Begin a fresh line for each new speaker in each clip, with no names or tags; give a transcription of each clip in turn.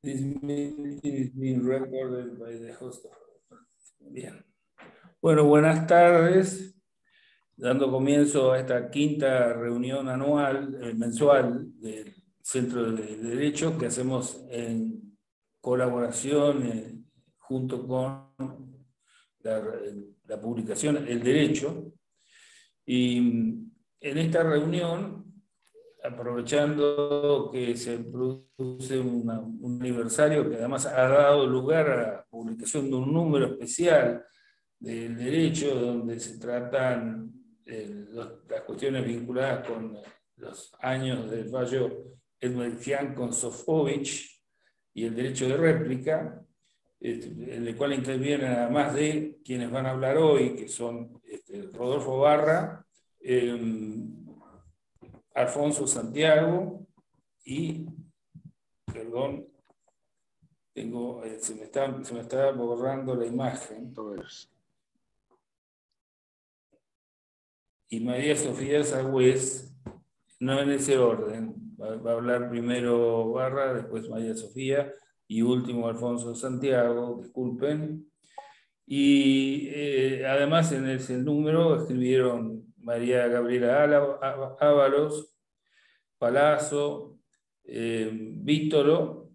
This meeting is being recorded by the host. Bien. Bueno, buenas tardes. Dando comienzo a esta quinta reunión anual, mensual del Centro de Derecho que hacemos en colaboración junto con la publicación El Derecho. Y en esta reunión, aprovechando que se produce un aniversario que además ha dado lugar a la publicación de un número especial del derecho, donde se tratan las cuestiones vinculadas con los años del fallo Edmergian con Sofovich y el derecho de réplica, en el cual intervienen además de quienes van a hablar hoy, que son Rodolfo Barra, Alfonso Santiago y, perdón, se me está borrando la imagen. Y María Sofía Sagüez, no en ese orden. Va a hablar primero Barra, después María Sofía y último Alfonso Santiago, disculpen. Y además en ese número escribieron María Gabriela Ábalos, Palazzo, Vítolo,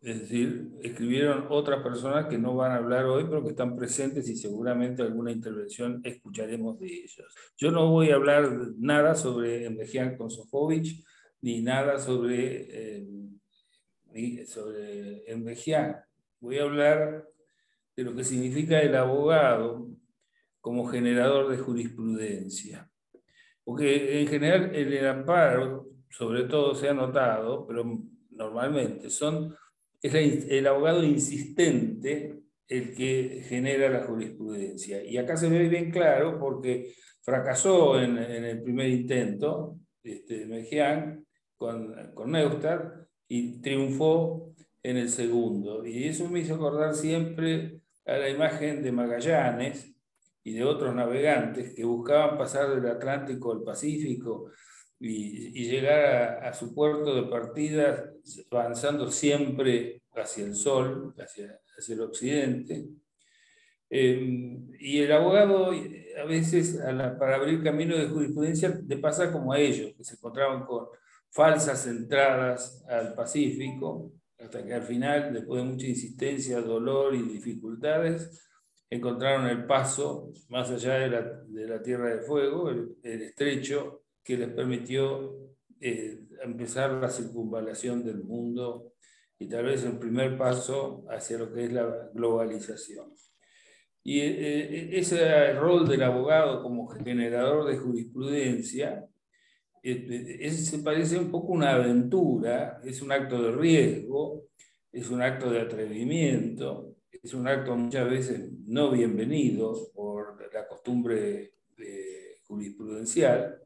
es decir, escribieron otras personas que no van a hablar hoy, pero que están presentes y seguramente alguna intervención escucharemos de ellos. Yo no voy a hablar nada sobre Edmergian con Sofovich, ni nada sobre Edmergian. Voy a hablar de lo que significa el abogado como generador de jurisprudencia. Porque en general en el amparo, sobre todo se ha notado, pero normalmente es el abogado insistente el que genera la jurisprudencia. Y acá se ve bien claro porque fracasó en el primer intento, Mejía con Neustadt, y triunfó en el segundo. Y eso me hizo acordar siempre a la imagen de Magallanes y de otros navegantes que buscaban pasar del Atlántico al Pacífico y llegar a su puerto de partida avanzando siempre hacia el sol, hacia el occidente. Y el abogado a veces para abrir camino de jurisprudencia le pasa como a ellos, que se encontraban con falsas entradas al Pacífico, hasta que al final, después de mucha insistencia, dolor y dificultades, encontraron el paso más allá de la Tierra de Fuego, el estrecho que les permitió empezar la circunvalación del mundo y tal vez el primer paso hacia lo que es la globalización. Y ese rol del abogado como generador de jurisprudencia se parece un poco a una aventura, es un acto de riesgo, es un acto de atrevimiento, es un acto muchas veces no bienvenido por la costumbre jurisprudencial,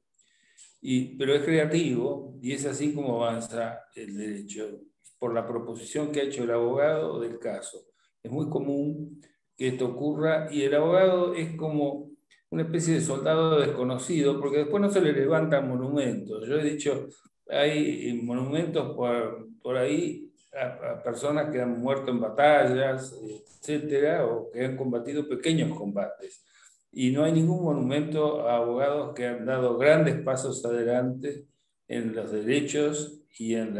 pero es creativo y es así como avanza el derecho, por la proposición que ha hecho el abogado del caso. Es muy común que esto ocurra y el abogado es como una especie de soldado desconocido, porque después no se le levantan monumentos. Yo he dicho, hay monumentos por ahí a personas que han muerto en batallas, etcétera, o que han combatido pequeños combates. Y no hay ningún monumento a abogados que han dado grandes pasos adelante en los derechos y en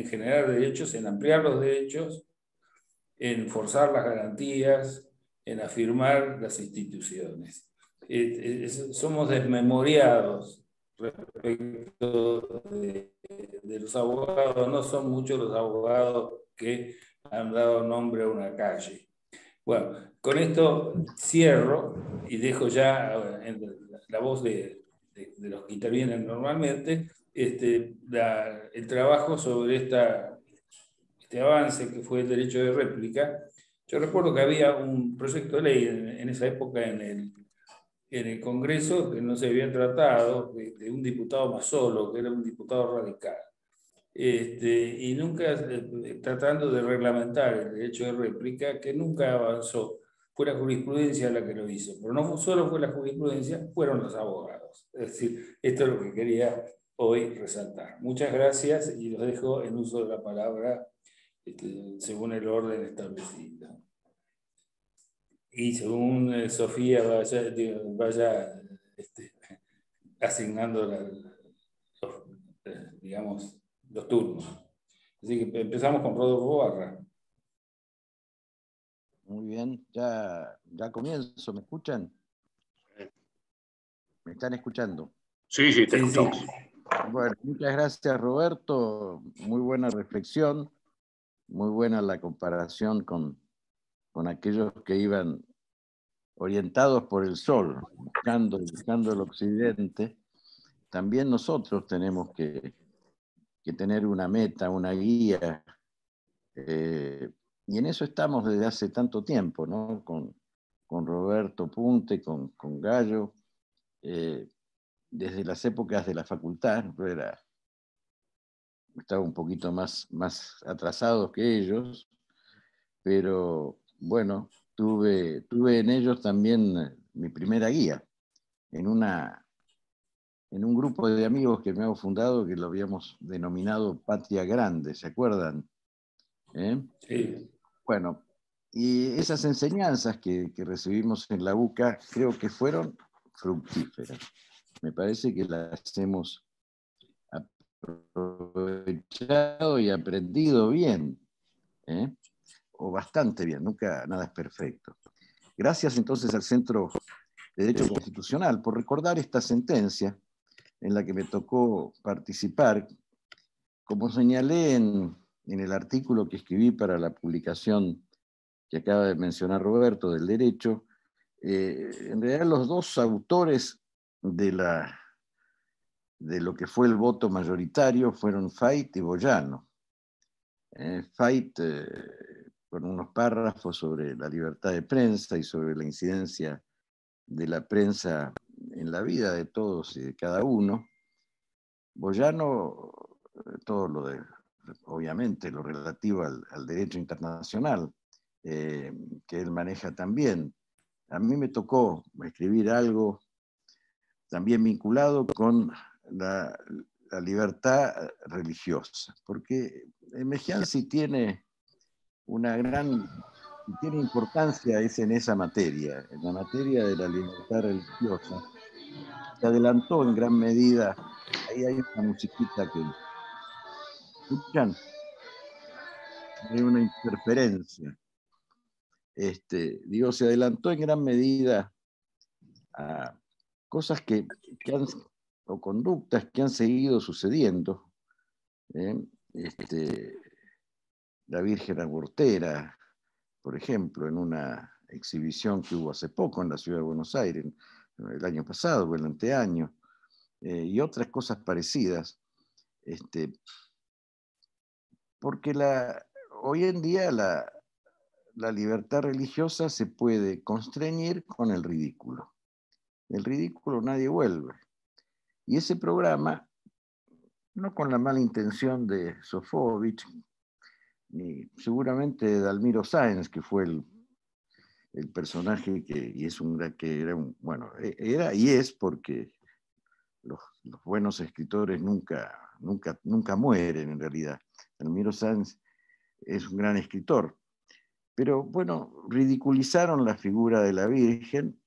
generar derechos, en ampliar los derechos, en forzar las garantías, en afirmar las instituciones. Somos desmemoriados respecto de los abogados, no son muchos los abogados que han dado nombre a una calle. Bueno, con esto cierro y dejo ya la voz de los que intervienen normalmente el trabajo sobre este avance que fue el derecho de réplica. Yo recuerdo que había un proyecto de ley en esa época en el Congreso que no se había tratado, de un diputado más solo, que era un diputado radical. Y nunca tratando de reglamentar el derecho de réplica, que nunca avanzó. Fue la jurisprudencia la que lo hizo, pero no solo fue la jurisprudencia, fueron los abogados. Es decir, esto es lo que quería hoy resaltar. Muchas gracias y los dejo en uso de la palabra según el orden establecido. Y según Sofía vaya asignando digamos, los turnos. Así que empezamos con Rodolfo Barra.
Muy bien, ya comienzo, ¿me escuchan? ¿Me están escuchando?
Sí, te escuchamos.
Sí.
Bueno, muchas gracias, Roberto. Muy buena reflexión, muy buena la comparación con aquellos que iban orientados por el sol, buscando el occidente. También nosotros tenemos que tener una meta, una guía, y en eso estamos desde hace tanto tiempo, ¿no? Con Roberto Punte, con Gallo, desde las épocas de la facultad. Yo estaba un poquito más atrasados que ellos, pero bueno, tuve en ellos también mi primera guía, en un grupo de amigos que me hemos fundado, que lo habíamos denominado Patria Grande, ¿se acuerdan?
Sí.
Bueno, y esas enseñanzas que recibimos en la UCA creo que fueron fructíferas. Me parece que las hemos aprovechado y aprendido bien, o bastante bien, nunca nada es perfecto. Gracias entonces al Centro de Derecho Constitucional por recordar esta sentencia en la que me tocó participar. Como señalé en el artículo que escribí para la publicación que acaba de mencionar Roberto, del derecho, en realidad los dos autores de lo que fue el voto mayoritario fueron Fait y Boyano. Fait con unos párrafos sobre la libertad de prensa y sobre la incidencia de la prensa en la vida de todos y de cada uno. Boyano, todo obviamente, lo relativo al derecho internacional, que él maneja también. A mí me tocó escribir algo también vinculado con la libertad religiosa, porque Mejiansi tiene tiene importancia en esa materia, en la materia de la libertad religiosa. Se adelantó en gran medida. Ahí hay una musiquita que escuchan, hay una interferencia. Se adelantó en gran medida a cosas o conductas que han seguido sucediendo. La Virgen Abortera, por ejemplo, en una exhibición que hubo hace poco en la ciudad de Buenos Aires, el año pasado o el anteaño, y otras cosas parecidas, porque hoy en día la libertad religiosa se puede constreñir con el ridículo. Del ridículo nadie vuelve. Y ese programa, no con la mala intención de Sofovich, ni seguramente de Dalmiro Sáenz, que fue el personaje era y es, porque los buenos escritores nunca mueren en realidad. Dalmiro Sáenz es un gran escritor, pero bueno, ridiculizaron la figura de la Virgen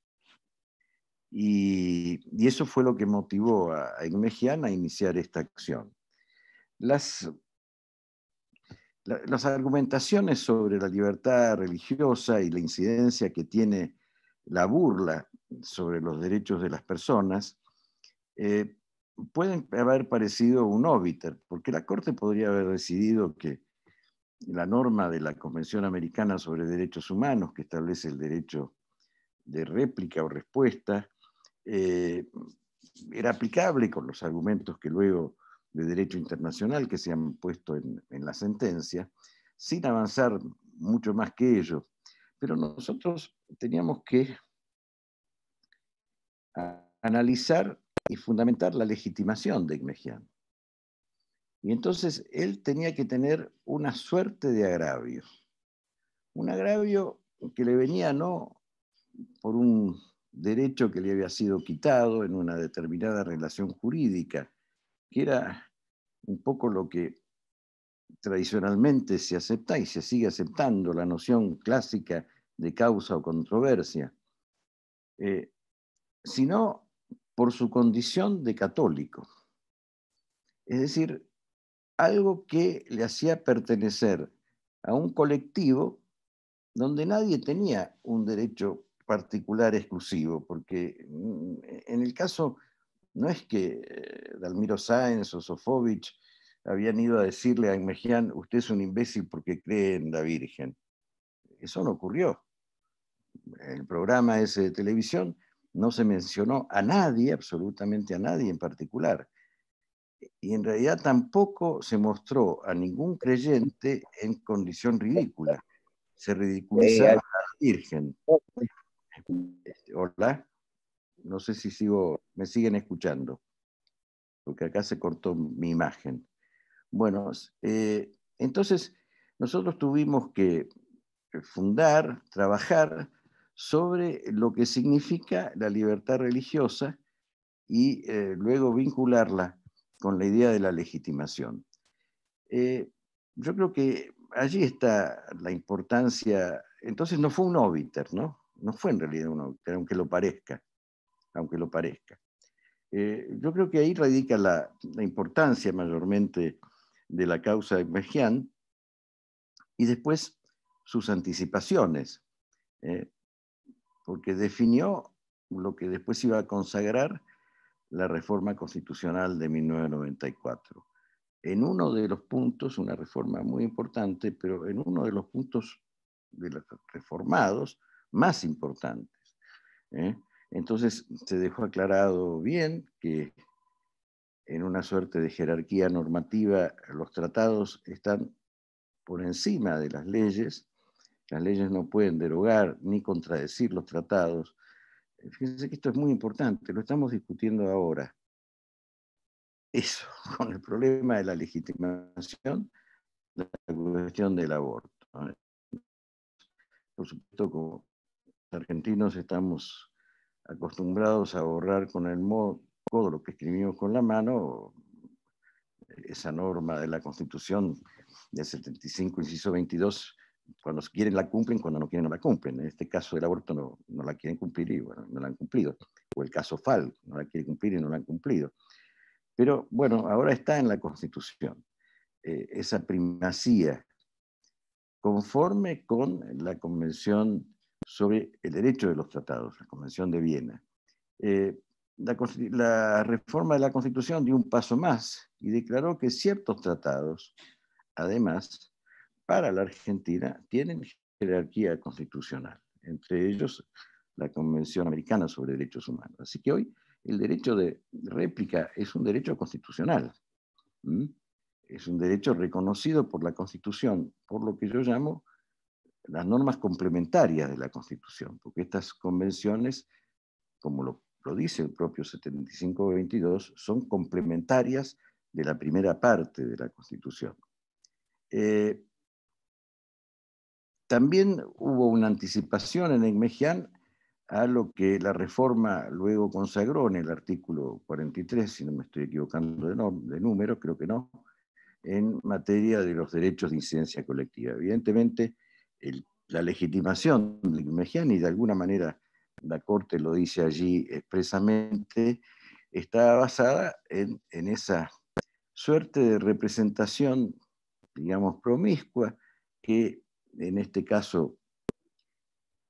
y eso fue lo que motivó a Igmejian a iniciar esta acción. Las argumentaciones sobre la libertad religiosa y la incidencia que tiene la burla sobre los derechos de las personas pueden haber parecido un óbiter, porque la Corte podría haber decidido que la norma de la Convención Americana sobre Derechos Humanos, que establece el derecho de réplica o respuesta, era aplicable con los argumentos que luego de derecho internacional que se han puesto en la sentencia, sin avanzar mucho más que ello. Pero nosotros teníamos que analizar y fundamentar la legitimación de Igmejian. Y entonces él tenía que tener una suerte de agravio. Un agravio que le venía no por un derecho que le había sido quitado en una determinada relación jurídica, que era un poco lo que tradicionalmente se acepta y se sigue aceptando la noción clásica de causa o controversia, sino por su condición de católico. Es decir, algo que le hacía pertenecer a un colectivo donde nadie tenía un derecho particular exclusivo, porque en el caso no es que Dalmiro Sáenz o Sofovich habían ido a decirle a Agmejian, usted es un imbécil porque cree en la Virgen. Eso no ocurrió. En el programa ese de televisión no se mencionó a nadie, absolutamente a nadie en particular. Y en realidad tampoco se mostró a ningún creyente en condición ridícula. Se ridiculizaba a la Virgen. Hola, no sé si me siguen escuchando, porque acá se cortó mi imagen. Bueno, entonces nosotros tuvimos que fundar, trabajar sobre lo que significa la libertad religiosa y luego vincularla con la idea de la legitimación. Yo creo que allí está la importancia. Entonces no fue un obiter, ¿no? No fue en realidad un obiter, aunque lo parezca. Aunque lo parezca. Yo creo que ahí radica la importancia mayormente de la causa de Agmejian y después sus anticipaciones, porque definió lo que después iba a consagrar la reforma constitucional de 1994. En uno de los puntos, una reforma muy importante, pero en uno de los puntos de los reformados más importantes. Entonces se dejó aclarado bien que en una suerte de jerarquía normativa los tratados están por encima de las leyes no pueden derogar ni contradecir los tratados. Fíjense que esto es muy importante, lo estamos discutiendo ahora. Eso, con el problema de la legitimación, la cuestión del aborto. Por supuesto, como argentinos estamos acostumbrados a borrar con el codo lo que escribimos con la mano, esa norma de la Constitución del 75, inciso 22, cuando quieren la cumplen, cuando no quieren no la cumplen. En este caso del aborto no la quieren cumplir y bueno, no la han cumplido. O el caso FAL, no la quieren cumplir y no la han cumplido. Pero bueno, ahora está en la Constitución esa primacía conforme con la Convención sobre el Derecho de los Tratados, la Convención de Viena. La reforma de la Constitución dio un paso más y declaró que ciertos tratados, además, para la Argentina, tienen jerarquía constitucional, entre ellos la Convención Americana sobre Derechos Humanos. Así que hoy el derecho de réplica es un derecho constitucional. Es un derecho reconocido por la Constitución, por lo que yo llamo las normas complementarias de la Constitución, porque estas convenciones, como lo dice el propio 75-22, son complementarias de la primera parte de la Constitución. También hubo una anticipación en Agmejian a lo que la reforma luego consagró en el artículo 43, si no me estoy equivocando de número, creo que no, en materia de los derechos de incidencia colectiva. Evidentemente, la legitimación de Agmejian, y de alguna manera la Corte lo dice allí expresamente, está basada en esa suerte de representación, digamos, promiscua, que en este caso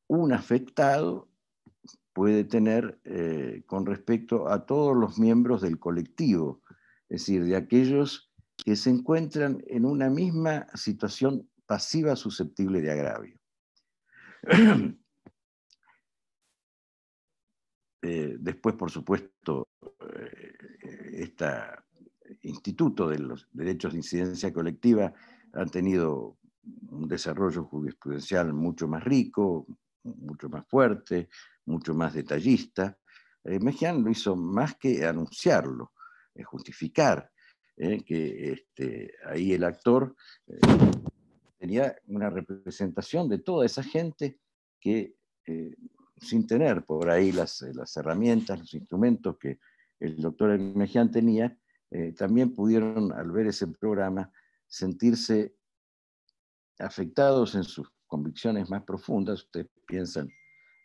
un afectado puede tener con respecto a todos los miembros del colectivo, es decir, de aquellos que se encuentran en una misma situación pasiva susceptible de agravio. Después, por supuesto, este Instituto de los Derechos de Incidencia Colectiva ha tenido un desarrollo jurisprudencial mucho más rico, mucho más fuerte, mucho más detallista. Agmejian lo hizo más que anunciarlo, justificar que ahí el actor tenía una representación de toda esa gente que, sin tener por ahí las herramientas, los instrumentos que el doctor Agmejian tenía, también pudieron, al ver ese programa, sentirse afectados en sus convicciones más profundas. Ustedes piensan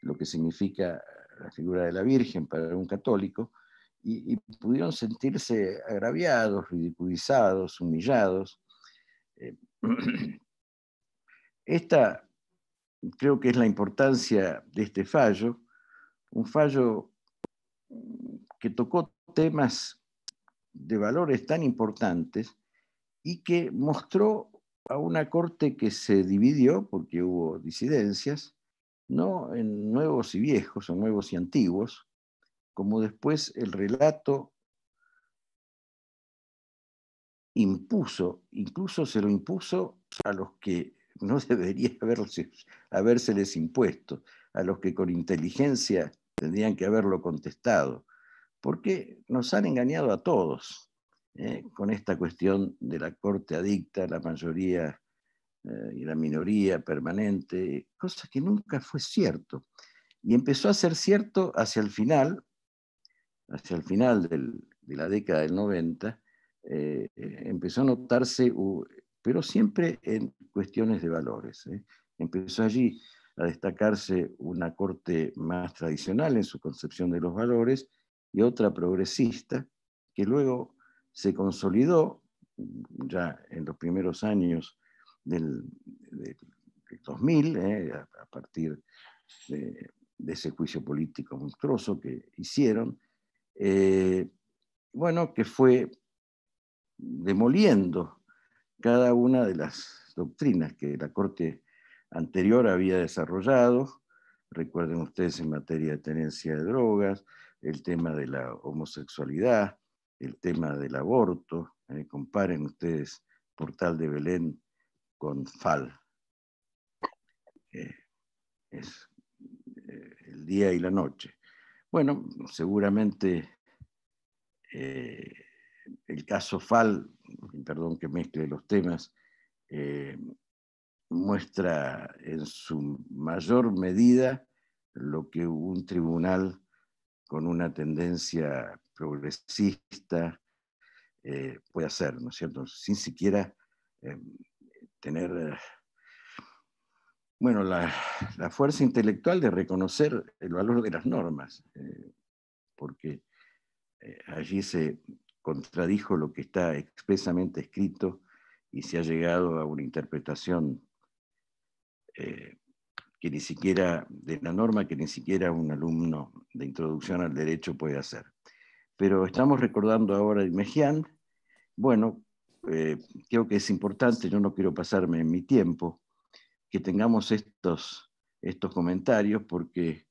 lo que significa la figura de la Virgen para un católico, y pudieron sentirse agraviados, ridiculizados, humillados. Esta creo que es la importancia de este fallo, un fallo que tocó temas de valores tan importantes y que mostró a una corte que se dividió, porque hubo disidencias, no en nuevos y viejos o nuevos y antiguos, como después el relato impuso, incluso se lo impuso a los que no debería habérseles impuesto, a los que con inteligencia tendrían que haberlo contestado, porque nos han engañado a todos con esta cuestión de la corte adicta, la mayoría y la minoría permanente, cosa que nunca fue cierto. Y empezó a ser cierto hacia el final de la década del 90, empezó a notarse, pero siempre en cuestiones de valores. Empezó allí a destacarse una corte más tradicional en su concepción de los valores y otra progresista, que luego se consolidó ya en los primeros años del 2000, a partir de ese juicio político monstruoso que hicieron, bueno, que fue demoliendo cada una de las doctrinas que la Corte anterior había desarrollado. Recuerden ustedes en materia de tenencia de drogas, el tema de la homosexualidad, el tema del aborto. Comparen ustedes Portal de Belén con FAL. Es el día y la noche. Bueno, seguramente el caso FAL, perdón que mezcle los temas, muestra en su mayor medida lo que un tribunal con una tendencia progresista puede hacer, ¿no es cierto? Sin siquiera tener bueno, la fuerza intelectual de reconocer el valor de las normas, porque allí se contradijo lo que está expresamente escrito y se ha llegado a una interpretación que ni siquiera, de la norma que ni siquiera un alumno de introducción al derecho puede hacer. Pero estamos recordando ahora el Mejía. Bueno, creo que es importante, yo no quiero pasarme en mi tiempo, que tengamos estos comentarios, porque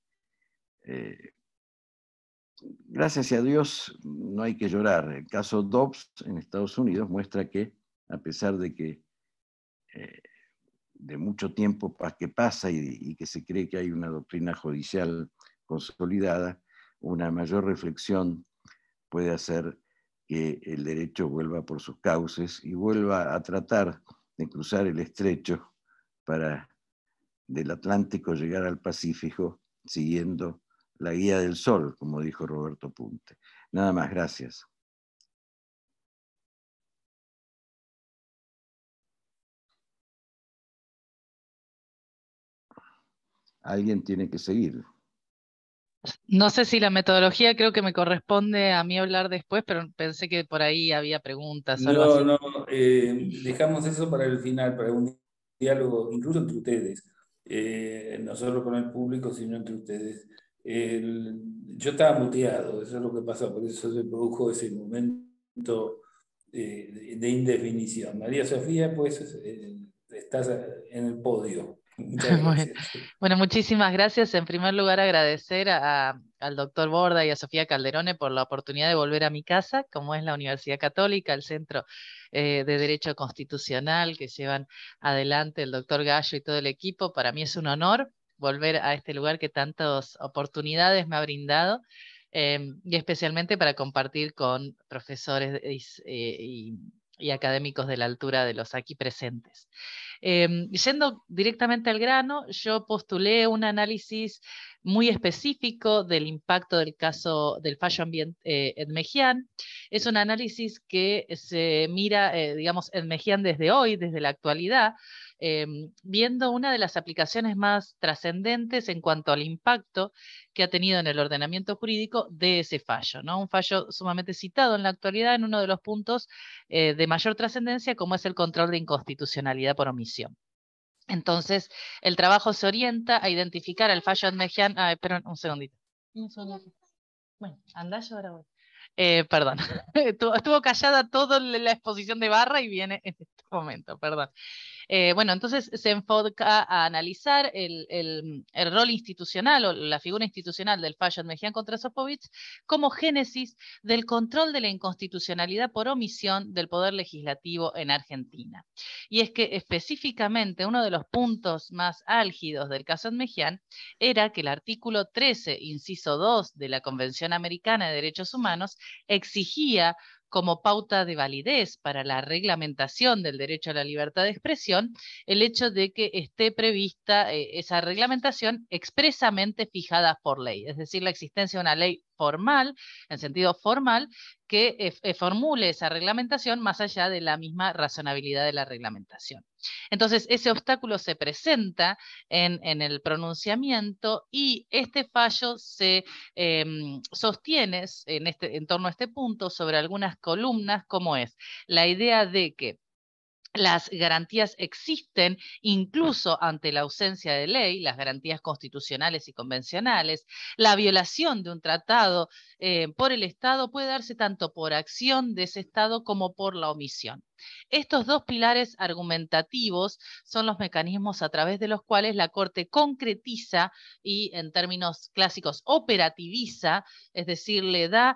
gracias a Dios no hay que llorar. El caso Dobbs en Estados Unidos muestra que, a pesar de que de mucho tiempo que pasa y que se cree que hay una doctrina judicial consolidada, una mayor reflexión puede hacer que el derecho vuelva por sus cauces y vuelva a tratar de cruzar el estrecho para del Atlántico llegar al Pacífico siguiendo la guía del sol, como dijo Roberto Punte. Nada más, gracias. Alguien tiene que seguir.
No sé si la metodología creo que me corresponde a mí hablar después, pero pensé que por ahí había preguntas o algo así.
No, dejamos eso para el final, para un diálogo, incluso entre ustedes, no solo con el público, sino entre ustedes. Yo estaba muteado, eso es lo que pasó, por eso se produjo ese momento de indefinición. María Sofía, pues estás en el podio. Muchas gracias.
Bueno, muchísimas gracias. En primer lugar, agradecer al doctor Borda y a Sofía Calderone por la oportunidad de volver a mi casa, como es la Universidad Católica, el Centro de Derecho Constitucional que llevan adelante el doctor Gallo y todo el equipo. Para mí es un honor volver a este lugar que tantas oportunidades me ha brindado, y especialmente para compartir con profesores y académicos de la altura de los aquí presentes. Yendo directamente al grano, yo postulé un análisis muy específico del impacto del caso del fallo Edmejian. Es un análisis que se mira, digamos, Edmejian desde hoy, desde la actualidad, viendo una de las aplicaciones más trascendentes en cuanto al impacto que ha tenido en el ordenamiento jurídico de ese fallo, ¿no? Un fallo sumamente citado en la actualidad en uno de los puntos de mayor trascendencia, como es el control de inconstitucionalidad por omisión. Entonces, el trabajo se orienta a identificar el fallo Edmejian. Espera un segundito. Bueno, andá yo ahora voy. Perdón, estuvo callada toda la exposición de Barra y viene en este momento, perdón. Bueno, entonces se enfoca a analizar el rol institucional o la figura institucional del fallo Edmejian contra Sofovich como génesis del control de la inconstitucionalidad por omisión del Poder Legislativo en Argentina. Y es que específicamente uno de los puntos más álgidos del caso Edmejian era que el artículo 13, inciso 2 de la Convención Americana de Derechos Humanos exigía como pauta de validez para la reglamentación del derecho a la libertad de expresión, el hecho de que esté prevista esa reglamentación expresamente fijada por ley, es decir, la existencia de una ley formal, en sentido formal, que formule esa reglamentación más allá de la misma razonabilidad de la reglamentación. Entonces, ese obstáculo se presenta en el pronunciamiento y este fallo se sostiene en torno a este punto sobre algunas columnas, como es la idea de que las garantías existen incluso ante la ausencia de ley, las garantías constitucionales y convencionales. La violación de un tratado por el Estado puede darse tanto por acción de ese Estado como por la omisión. Estos dos pilares argumentativos son los mecanismos a través de los cuales la Corte concretiza y, en términos clásicos, operativiza, es decir, le da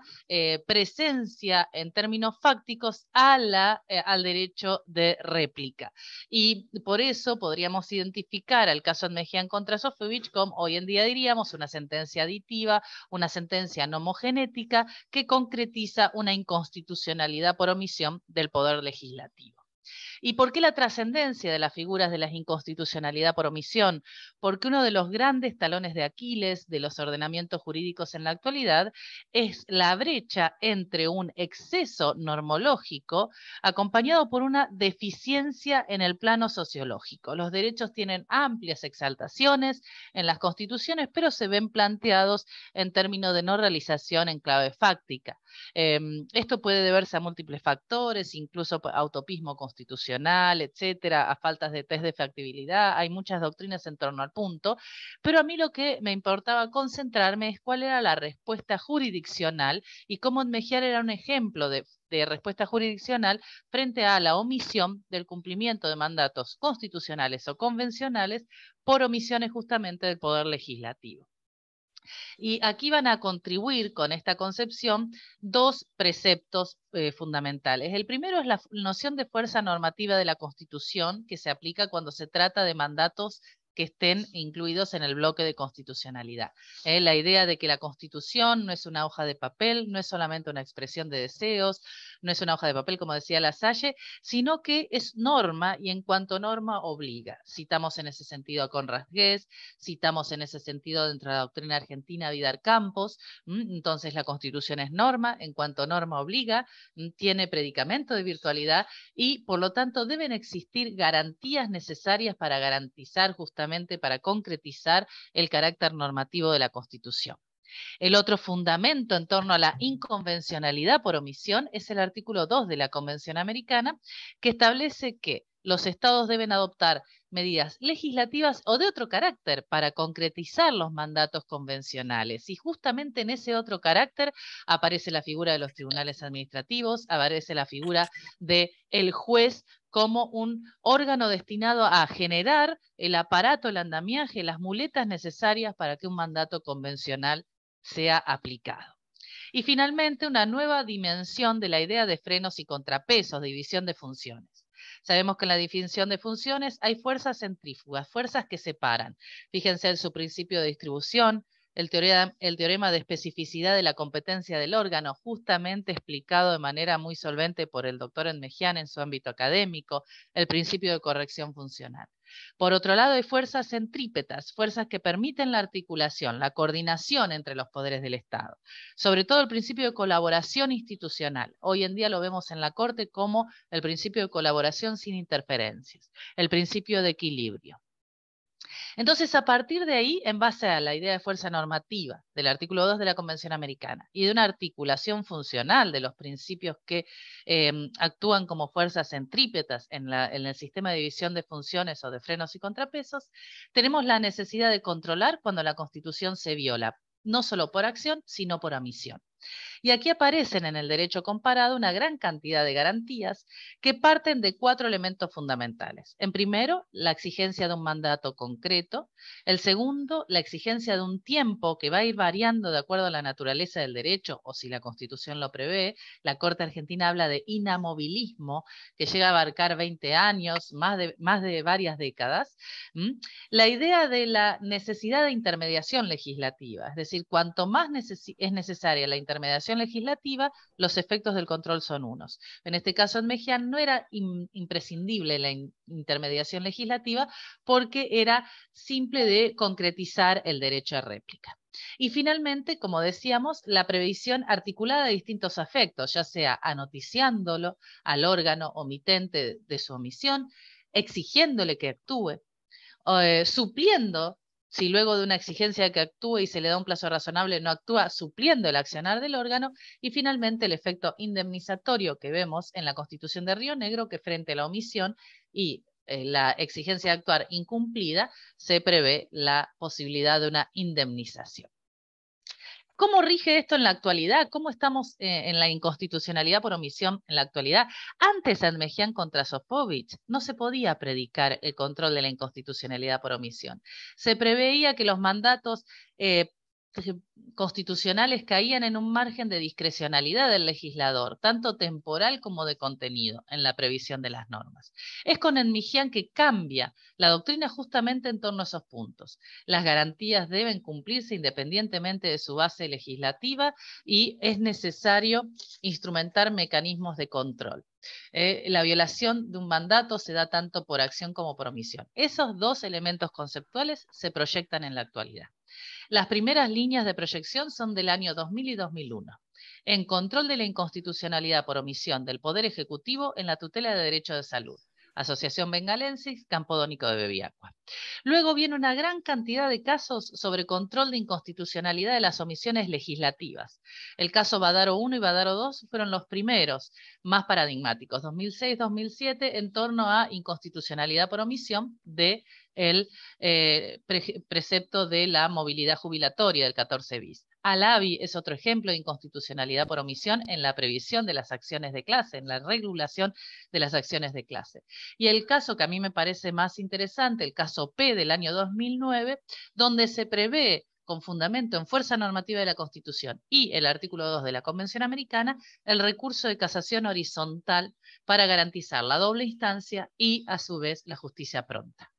presencia en términos fácticos al derecho de réplica. Y por eso podríamos identificar al caso Edmejian contra Sofovich como, hoy en día diríamos, una sentencia aditiva, una sentencia nomogenética que concretiza una inconstitucionalidad por omisión del Poder Legislativo. ¿Y por qué la trascendencia de las figuras de la inconstitucionalidad por omisión? Porque uno de los grandes talones de Aquiles de los ordenamientos jurídicos en la actualidad es la brecha entre un exceso normológico acompañado por una deficiencia en el plano sociológico. Los derechos tienen amplias exaltaciones en las constituciones, pero se ven planteados en términos de no realización en clave fáctica. Esto puede deberse a múltiples factores, incluso autopismo constitucional, etcétera, a faltas de test de factibilidad. Hay muchas doctrinas en torno al punto, pero a mí lo que me importaba concentrarme es cuál era la respuesta jurisdiccional y cómo Edmejian era un ejemplo de respuesta jurisdiccional frente a la omisión del cumplimiento de mandatos constitucionales o convencionales por omisiones justamente del Poder Legislativo. Y aquí van a contribuir con esta concepción dos preceptos fundamentales. El primero es la noción de fuerza normativa de la Constitución, que se aplica cuando se trata de mandatos que estén incluidos en el bloque de constitucionalidad. La idea de que la Constitución no es una hoja de papel, no es solamente una expresión de deseos, no es una hoja de papel, como decía Lasalle, sino que es norma y en cuanto norma obliga. Citamos en ese sentido a Conrad Gess, citamos en ese sentido dentro de la doctrina argentina a Vidar Campos. Entonces la Constitución es norma, en cuanto norma obliga, tiene predicamento de virtualidad y por lo tanto deben existir garantías necesarias para garantizar justamente, para concretizar el carácter normativo de la Constitución. El otro fundamento en torno a la inconvencionalidad por omisión es el artículo 2 de la Convención Americana, que establece que los estados deben adoptar medidas legislativas o de otro carácter para concretizar los mandatos convencionales. Y justamente en ese otro carácter aparece la figura de los tribunales administrativos, aparece la figura del juez como un órgano destinado a generar el aparato, el andamiaje, las muletas necesarias para que un mandato convencional sea aplicado. Y finalmente, una nueva dimensión de la idea de frenos y contrapesos, división de funciones. Sabemos que en la división de funciones hay fuerzas centrífugas, fuerzas que separan. Fíjense en su principio de distribución, el teorema de especificidad de la competencia del órgano, justamente explicado de manera muy solvente por el doctor Enmejian en su ámbito académico, el principio de corrección funcional. Por otro lado, hay fuerzas centrípetas, fuerzas que permiten la articulación, la coordinación entre los poderes del Estado. Sobre todo el principio de colaboración institucional. Hoy en día lo vemos en la Corte como el principio de colaboración sin interferencias, el principio de equilibrio. Entonces, a partir de ahí, en base a la idea de fuerza normativa del artículo 2 de la Convención Americana y de una articulación funcional de los principios que actúan como fuerzas centrípetas en el sistema de división de funciones o de frenos y contrapesos, tenemos la necesidad de controlar cuando la Constitución se viola, no solo por acción, sino por omisión. Y aquí aparecen en el derecho comparado una gran cantidad de garantías que parten de 4 elementos fundamentales. En primero, la exigencia de un mandato concreto. El segundo, la exigencia de un tiempo que va a ir variando de acuerdo a la naturaleza del derecho o si la Constitución lo prevé. La Corte Argentina habla de inamovilismo, que llega a abarcar 20 años, más de varias décadas. La idea de la necesidad de intermediación legislativa, es decir, cuanto más es necesaria la intermediación legislativa, los efectos del control son unos. En este caso, en Enmejian no era imprescindible la intermediación legislativa porque era simple de concretizar el derecho a réplica. Y finalmente, como decíamos, la previsión articulada de distintos afectos, ya sea anoticiándolo al órgano omitente de su omisión, exigiéndole que actúe, supliendo, si luego de una exigencia que actúe y se le da un plazo razonable no actúa, supliendo el accionar del órgano, y finalmente el efecto indemnizatorio que vemos en la Constitución de Río Negro, que frente a la omisión y la exigencia de actuar incumplida, se prevé la posibilidad de una indemnización. ¿Cómo rige esto en la actualidad? ¿Cómo estamos en la inconstitucionalidad por omisión en la actualidad? Antes de Enmejian contra Sofovich no se podía predicar el control de la inconstitucionalidad por omisión. Se preveía que los mandatos constitucionales caían en un margen de discrecionalidad del legislador, tanto temporal como de contenido, en la previsión de las normas. Es con Enmejian que cambia la doctrina justamente en torno a esos puntos. Las garantías deben cumplirse independientemente de su base legislativa y es necesario instrumentar mecanismos de control. La violación de un mandato se da tanto por acción como por omisión. Esos 2 elementos conceptuales se proyectan en la actualidad. Las primeras líneas de proyección son del año 2000 y 2001. En control de la inconstitucionalidad por omisión del Poder Ejecutivo en la tutela de derecho de salud. Asociación Bengalensis, Campodónico de Bebiacqua. Luego viene una gran cantidad de casos sobre control de inconstitucionalidad de las omisiones legislativas. El caso Badaro 1 y Badaro 2 fueron los primeros, más paradigmáticos, 2006-2007, en torno a inconstitucionalidad por omisión de el precepto de la movilidad jubilatoria del 14 bis. Alavi es otro ejemplo de inconstitucionalidad por omisión en la previsión de las acciones de clase, en la regulación de las acciones de clase. Y el caso que a mí me parece más interesante, el caso P del año 2009, donde se prevé con fundamento en fuerza normativa de la Constitución y el artículo 2 de la Convención Americana, el recurso de casación horizontal para garantizar la doble instancia y, a su vez, la justicia pronta.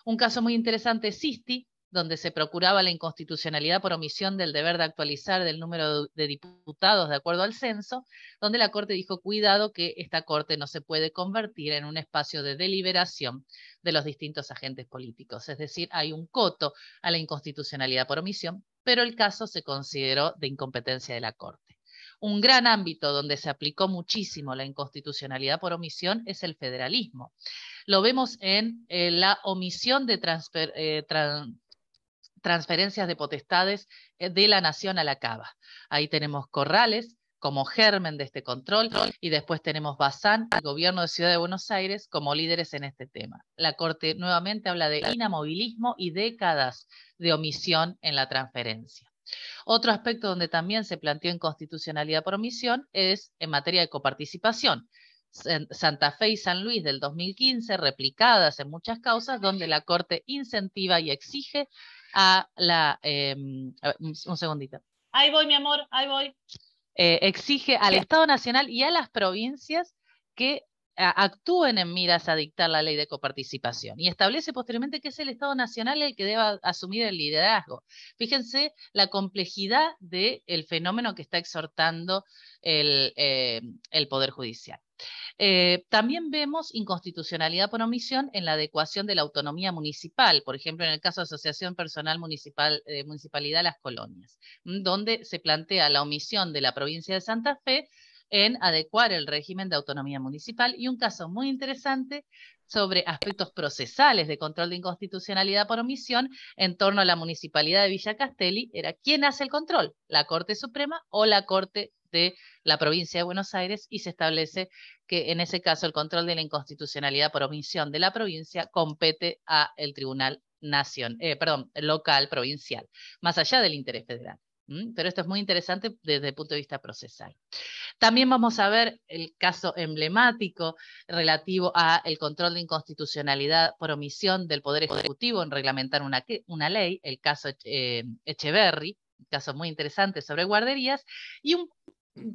Un caso muy interesante es Sisti, donde se procuraba la inconstitucionalidad por omisión del deber de actualizar del número de diputados de acuerdo al censo, donde la Corte dijo, cuidado que esta Corte no se puede convertir en un espacio de deliberación de los distintos agentes políticos. Es decir, hay un coto a la inconstitucionalidad por omisión, pero el caso se consideró de incompetencia de la Corte. Un gran ámbito donde se aplicó muchísimo la inconstitucionalidad por omisión es el federalismo. Lo vemos en la omisión de transferencias de potestades de la nación a la cava. Ahí tenemos Corrales como germen de este control y después tenemos Bazán, el gobierno de Ciudad de Buenos Aires, como líderes en este tema. La Corte nuevamente habla de inamovilismo y décadas de omisión en la transferencia. Otro aspecto donde también se planteó inconstitucionalidad por omisión es en materia de coparticipación. Santa Fe y San Luis del 2015, replicadas en muchas causas, donde la Corte incentiva y exige a la... un segundito. Ahí voy, mi amor, ahí voy. Exige al Estado Nacional y a las provincias que actúen en miras a dictar la ley de coparticipación y establece posteriormente que es el Estado Nacional el que deba asumir el liderazgo. Fíjense la complejidad del fenómeno que está exhortando el Poder Judicial. También vemos inconstitucionalidad por omisión en la adecuación de la autonomía municipal, por ejemplo, en el caso de Asociación Personal Municipal, Municipalidad Las Colonias, donde se plantea la omisión de la provincia de Santa Fe en adecuar el régimen de autonomía municipal, y un caso muy interesante sobre aspectos procesales de control de inconstitucionalidad por omisión en torno a la municipalidad de Villa Castelli, era quién hace el control, la Corte Suprema o la Corte de la provincia de Buenos Aires, y se establece que en ese caso el control de la inconstitucionalidad por omisión de la provincia compete a el Tribunal local, provincial, más allá del interés federal. Pero esto es muy interesante desde el punto de vista procesal. También vamos a ver el caso emblemático relativo al control de inconstitucionalidad por omisión del Poder Ejecutivo en reglamentar una ley, el caso Echeverri, un caso muy interesante sobre guarderías, y un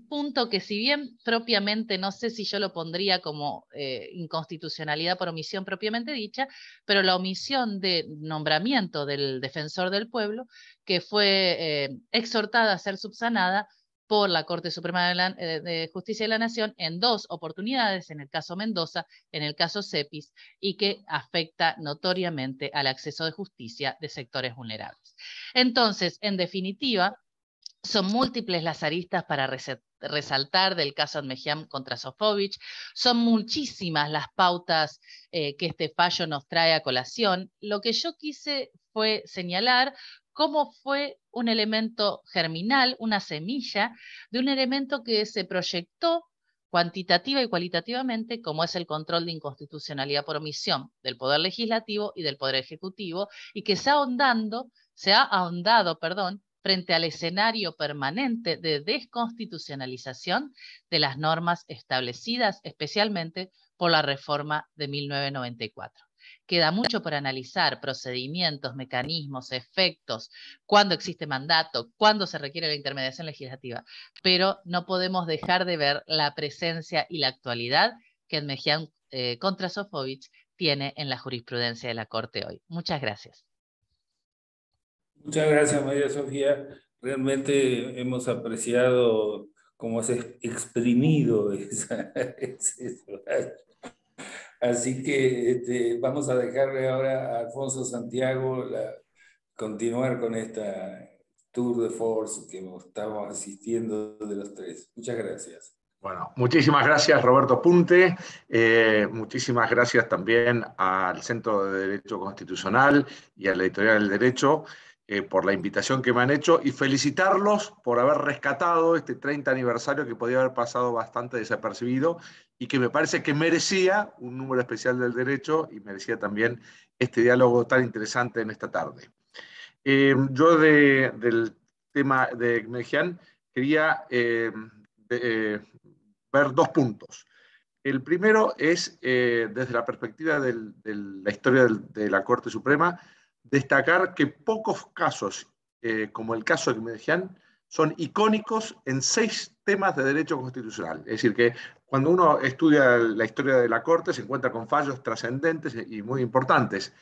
punto que, si bien propiamente no sé si yo lo pondría como inconstitucionalidad por omisión propiamente dicha, pero la omisión de nombramiento del defensor del pueblo, que fue exhortada a ser subsanada por la Corte Suprema de Justicia de la Nación en 2 oportunidades, en el caso Mendoza, en el caso Cepis, y que afecta notoriamente al acceso de justicia de sectores vulnerables. Entonces, en definitiva, son múltiples las aristas para resaltar del caso Admejian contra Sofovich, son muchísimas las pautas que este fallo nos trae a colación. Lo que yo quise fue señalar cómo fue un elemento germinal, una semilla de un elemento que se proyectó cuantitativa y cualitativamente, como es el control de inconstitucionalidad por omisión del Poder Legislativo y del Poder Ejecutivo, y que se ha ahondado, frente al escenario permanente de desconstitucionalización de las normas establecidas especialmente por la reforma de 1994. Queda mucho por analizar: procedimientos, mecanismos, efectos, cuándo existe mandato, cuándo se requiere la intermediación legislativa, pero no podemos dejar de ver la presencia y la actualidad que Admejian contra Sofovich tiene en la jurisprudencia de la Corte hoy. Muchas gracias.
Muchas gracias, María Sofía. Realmente hemos apreciado cómo has exprimido ese Así que vamos a dejarle ahora a Alfonso Santiago continuar con esta tour de force que estamos asistiendo de los tres. Muchas gracias.
Bueno, muchísimas gracias, Roberto Punte. Muchísimas gracias también al Centro de Derecho Constitucional y a la Editorial del Derecho por la invitación que me han hecho, y felicitarlos por haber rescatado este 30 aniversario que podía haber pasado bastante desapercibido y que me parece que merecía un número especial del derecho y merecía también este diálogo tan interesante en esta tarde. Yo del tema de Admejian quería ver 2 puntos. El primero es, desde la perspectiva de la historia de la Corte Suprema, destacar que pocos casos, como el caso de Admejian, son icónicos en 6 temas de derecho constitucional. Es decir, que cuando uno estudia la historia de la Corte se encuentra con fallos trascendentes y muy importantes,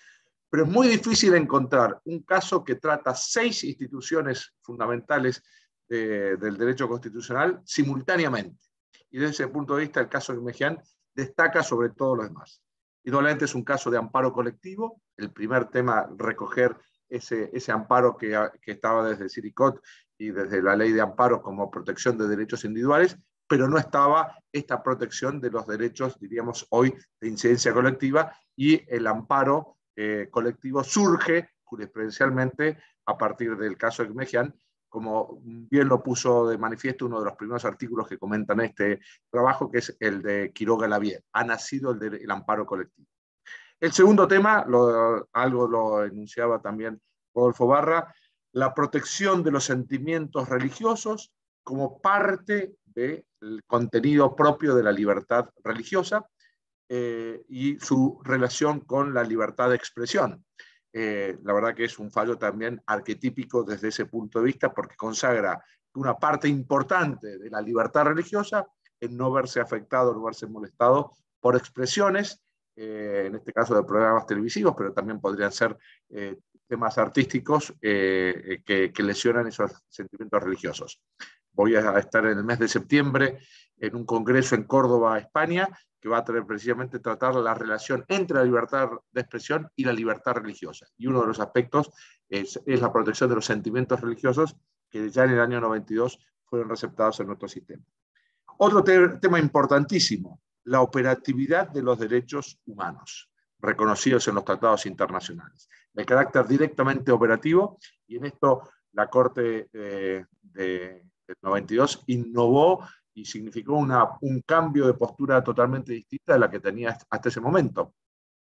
pero es muy difícil encontrar un caso que trata 6 instituciones fundamentales del derecho constitucional simultáneamente. Y desde ese punto de vista, el caso de Admejian destaca sobre todo lo demás. Indudablemente es un caso de amparo colectivo. El primer tema, recoger ese amparo que estaba desde CIRICOT y desde la ley de amparos como protección de derechos individuales, pero no estaba esta protección de los derechos, diríamos hoy, de incidencia colectiva, y el amparo colectivo surge jurisprudencialmente a partir del caso de Admejian, como bien lo puso de manifiesto uno de los primeros artículos que comentan este trabajo, que es el de Quiroga Lavie. Ha nacido el amparo colectivo. El segundo tema, algo lo enunciaba también Rodolfo Barra, la protección de los sentimientos religiosos como parte del contenido propio de la libertad religiosa y su relación con la libertad de expresión. La verdad que es un fallo también arquetípico desde ese punto de vista, porque consagra una parte importante de la libertad religiosa en no verse afectado, no verse molestado por expresiones, en este caso de programas televisivos, pero también podrían ser temas artísticos que lesionan esos sentimientos religiosos. Voy a estar en el mes de septiembre en un congreso en Córdoba, España, que va a tener precisamente tratar la relación entre la libertad de expresión y la libertad religiosa. Y uno de los aspectos es la protección de los sentimientos religiosos que ya en el año 92 fueron receptados en nuestro sistema. Otro tema importantísimo, la operatividad de los derechos humanos, reconocidos en los tratados internacionales. El carácter directamente operativo, y en esto la Corte del 92 innovó y significó un cambio de postura totalmente distinta de la que tenía hasta ese momento.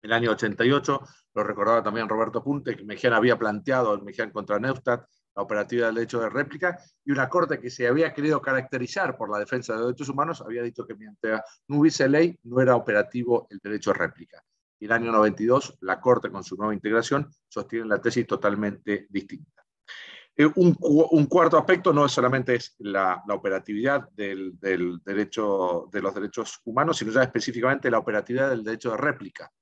En el año 88, lo recordaba también Roberto Punte, que Mejián había planteado el Mejián contra Neustadt, la operatividad del derecho de réplica, y una Corte que se había querido caracterizar por la defensa de los derechos humanos había dicho que mientras no hubiese ley, no era operativo el derecho de réplica. Y en el año 92, la Corte, con su nueva integración, sostiene la tesis totalmente distinta. Un cuarto aspecto no solamente es la operatividad del derecho, de los derechos humanos, sino ya específicamente la operatividad del derecho de réplica.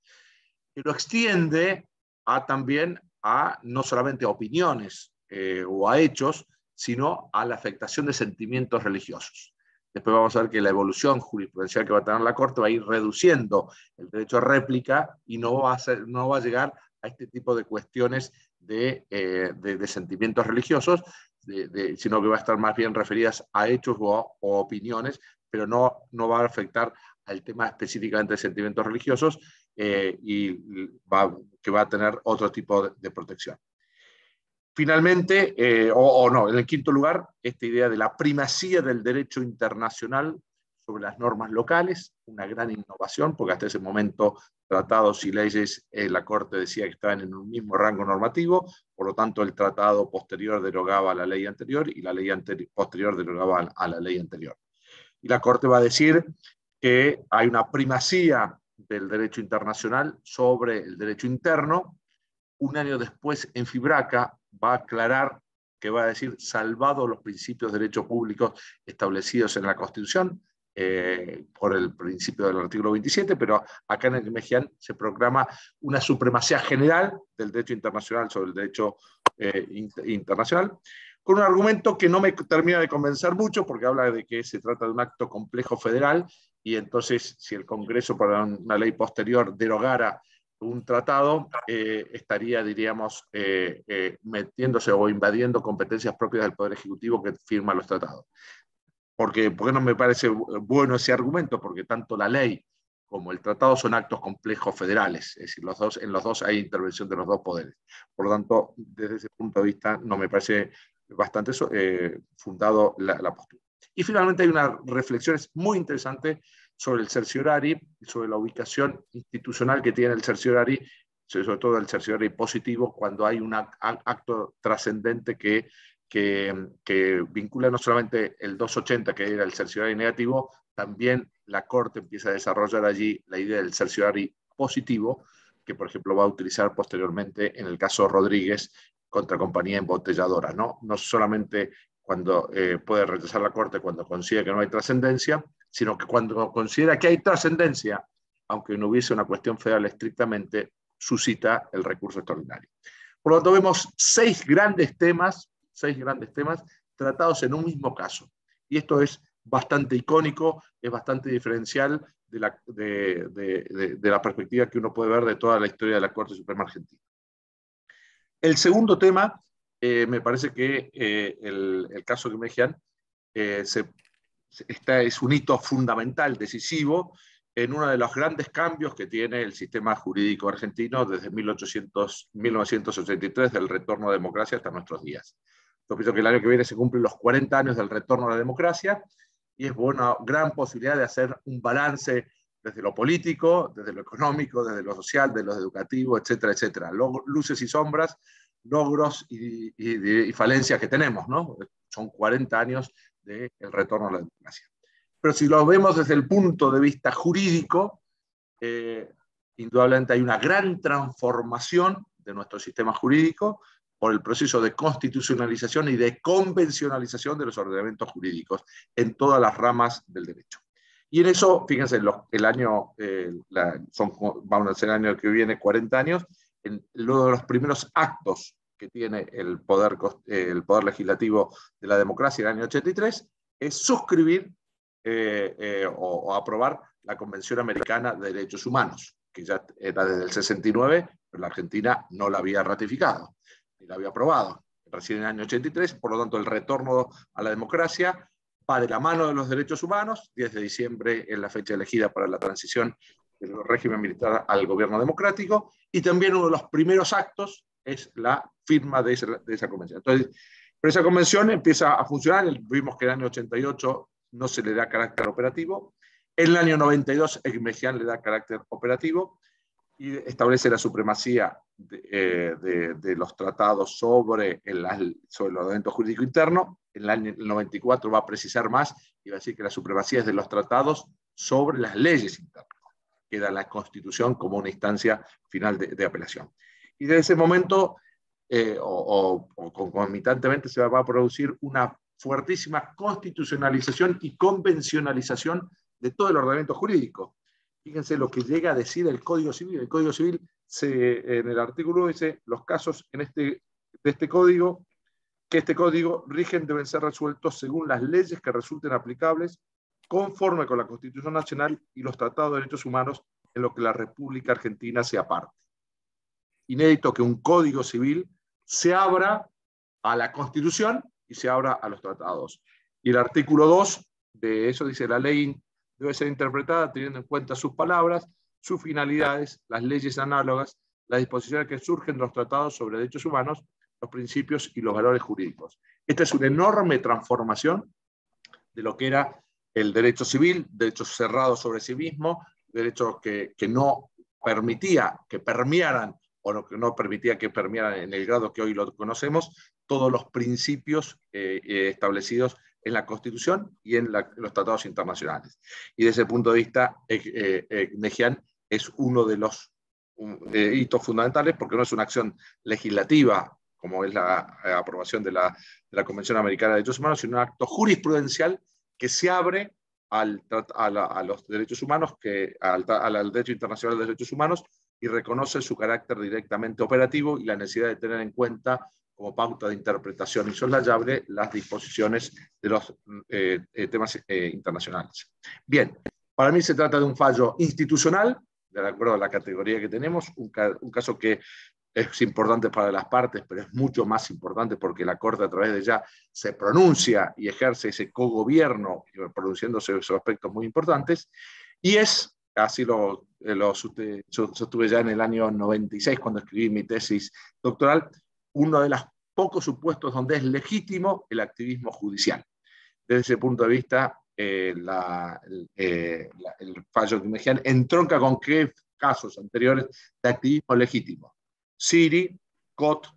Que lo extiende también a no solamente a opiniones o a hechos, sino a la afectación de sentimientos religiosos. Después vamos a ver que la evolución jurisprudencial que va a tener la Corte va a ir reduciendo el derecho a réplica y no va a llegar a este tipo de cuestiones de sentimientos religiosos, sino que va a estar más bien referidas a hechos o opiniones, pero no va a afectar al tema específicamente de sentimientos religiosos que va a tener otro tipo de protección. Finalmente, en el quinto lugar, esta idea de la primacía del derecho internacional sobre las normas locales, una gran innovación, porque hasta ese momento tratados y leyes, la Corte decía que estaban en un mismo rango normativo, por lo tanto el tratado posterior derogaba a la ley anterior y la ley posterior derogaba a la ley anterior. Y la Corte va a decir que hay una primacía del derecho internacional sobre el derecho interno. Un año después, en Fibraca, va a aclarar que va a decir salvados los principios de derecho público establecidos en la Constitución por el principio del artículo 27, pero acá en el Mejián se proclama una supremacía general del derecho internacional sobre el derecho internacional, con un argumento que no me termina de convencer mucho, porque habla de que se trata de un acto complejo federal, y entonces si el Congreso para una ley posterior derogara un tratado, estaría, diríamos, metiéndose o invadiendo competencias propias del Poder Ejecutivo que firma los tratados. ¿Por qué no me parece bueno ese argumento? Porque tanto la ley como el tratado son actos complejos federales, es decir, en los dos hay intervención de los dos poderes. Por lo tanto, desde ese punto de vista, no me parece bastante fundado la postura. Y finalmente hay unas reflexiones muy interesantes sobre el cerciorari, sobre la ubicación institucional que tiene el cerciorari, sobre todo el cerciorari positivo, cuando hay un acto trascendente que vincula no solamente el 280, que era el cerciorari negativo, también la Corte empieza a desarrollar allí la idea del cerciorari positivo, que por ejemplo va a utilizar posteriormente en el caso Rodríguez contra compañía embotelladora, no solamente cuando puede rechazar la Corte cuando considera que no hay trascendencia, sino que cuando considera que hay trascendencia, aunque no hubiese una cuestión federal estrictamente, suscita el recurso extraordinario. Por lo tanto, vemos seis grandes temas tratados en un mismo caso. Y esto es bastante icónico, es bastante diferencial de la perspectiva que uno puede ver de toda la historia de la Corte Suprema Argentina. El segundo tema, me parece que el caso de Mejián es un hito fundamental, decisivo, en uno de los grandes cambios que tiene el sistema jurídico argentino desde 1983, del retorno a la democracia hasta nuestros días. Yo pienso que el año que viene se cumplen los 40 años del retorno a la democracia y es una gran posibilidad de hacer un balance desde lo político, desde lo económico, desde lo social, desde lo educativo, etcétera, etcétera. Luces y sombras, logros y falencias que tenemos, ¿no? Son 40 años del retorno a la democracia. Pero si lo vemos desde el punto de vista jurídico, indudablemente hay una gran transformación de nuestro sistema jurídico por el proceso de constitucionalización y de convencionalización de los ordenamientos jurídicos en todas las ramas del derecho. Y en eso, fíjense, el año, vamos a hacer el año que viene 40 años, uno de los primeros actos que tiene el poder legislativo de la democracia en el año 83 es suscribir o aprobar la Convención Americana de Derechos Humanos, que ya era desde el 69, pero la Argentina no la había ratificado, ni la había aprobado. Recién en el año 83, por lo tanto el retorno a la democracia va de la mano de los derechos humanos. 10 de diciembre es la fecha elegida para la transición del régimen militar al gobierno democrático, y también uno de los primeros actos es la firma de esa convención. Entonces, pero esa convención empieza a funcionar. Vimos que en el año 88 no se le da carácter operativo. En el año 92 Ekmejian le da carácter operativo y establece la supremacía de los tratados sobre el ordenamiento jurídico interno. En el año 94 va a precisar más y va a decir que la supremacía es de los tratados sobre las leyes internas. Queda la Constitución como una instancia final de apelación. Y desde ese momento, concomitantemente, se va a producir una fuertísima constitucionalización y convencionalización de todo el ordenamiento jurídico. Fíjense lo que llega a decir el Código Civil. El Código Civil, en el artículo 1 dice, los casos de este código rigen deben ser resueltos según las leyes que resulten aplicables, conforme con la Constitución Nacional y los tratados de derechos humanos en lo que la República Argentina sea parte. Inédito que un Código Civil se abra a la Constitución y se abra a los tratados. Y el artículo 2 de eso dice, la ley debe ser interpretada teniendo en cuenta sus palabras, sus finalidades, las leyes análogas, las disposiciones que surgen de los tratados sobre derechos humanos, los principios y los valores jurídicos. Esta es una enorme transformación de lo que era el derecho civil, derecho cerrado sobre sí mismo, derecho que no permitía que permearan, o que no permitía que permearan en el grado que hoy lo conocemos, todos los principios establecidos en la Constitución y en los tratados internacionales. Y desde ese punto de vista, Ekmejian es uno de los hitos fundamentales, porque no es una acción legislativa, como es la aprobación de la Convención Americana de Derechos Humanos, sino un acto jurisprudencial que se abre a los derechos humanos, al derecho internacional de derechos humanos, y reconoce su carácter directamente operativo y la necesidad de tener en cuenta como pauta de interpretación insoslayable las disposiciones de los temas internacionales. Bien, para mí se trata de un fallo institucional, de acuerdo a la categoría que tenemos, un caso que es importante para las partes, pero es mucho más importante porque la Corte a través de ella se pronuncia y ejerce ese cogobierno, pronunciándose esos aspectos muy importantes, y es, así lo sostuve ya en el año 96 cuando escribí mi tesis doctoral, uno de los pocos supuestos donde es legítimo el activismo judicial. Desde ese punto de vista, el fallo de Ekmejian entronca con qué casos anteriores de activismo legítimo. Siri, Cot,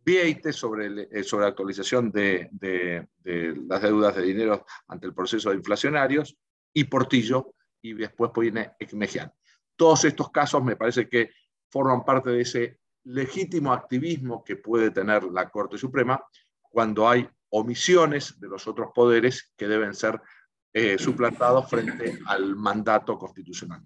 Vieite sobre la actualización de las deudas de dinero ante el proceso de inflacionarios, y Portillo, y después viene Ekmejian. Todos estos casos me parece que forman parte de ese legítimo activismo que puede tener la Corte Suprema cuando hay omisiones de los otros poderes que deben ser suplantados frente al mandato constitucional.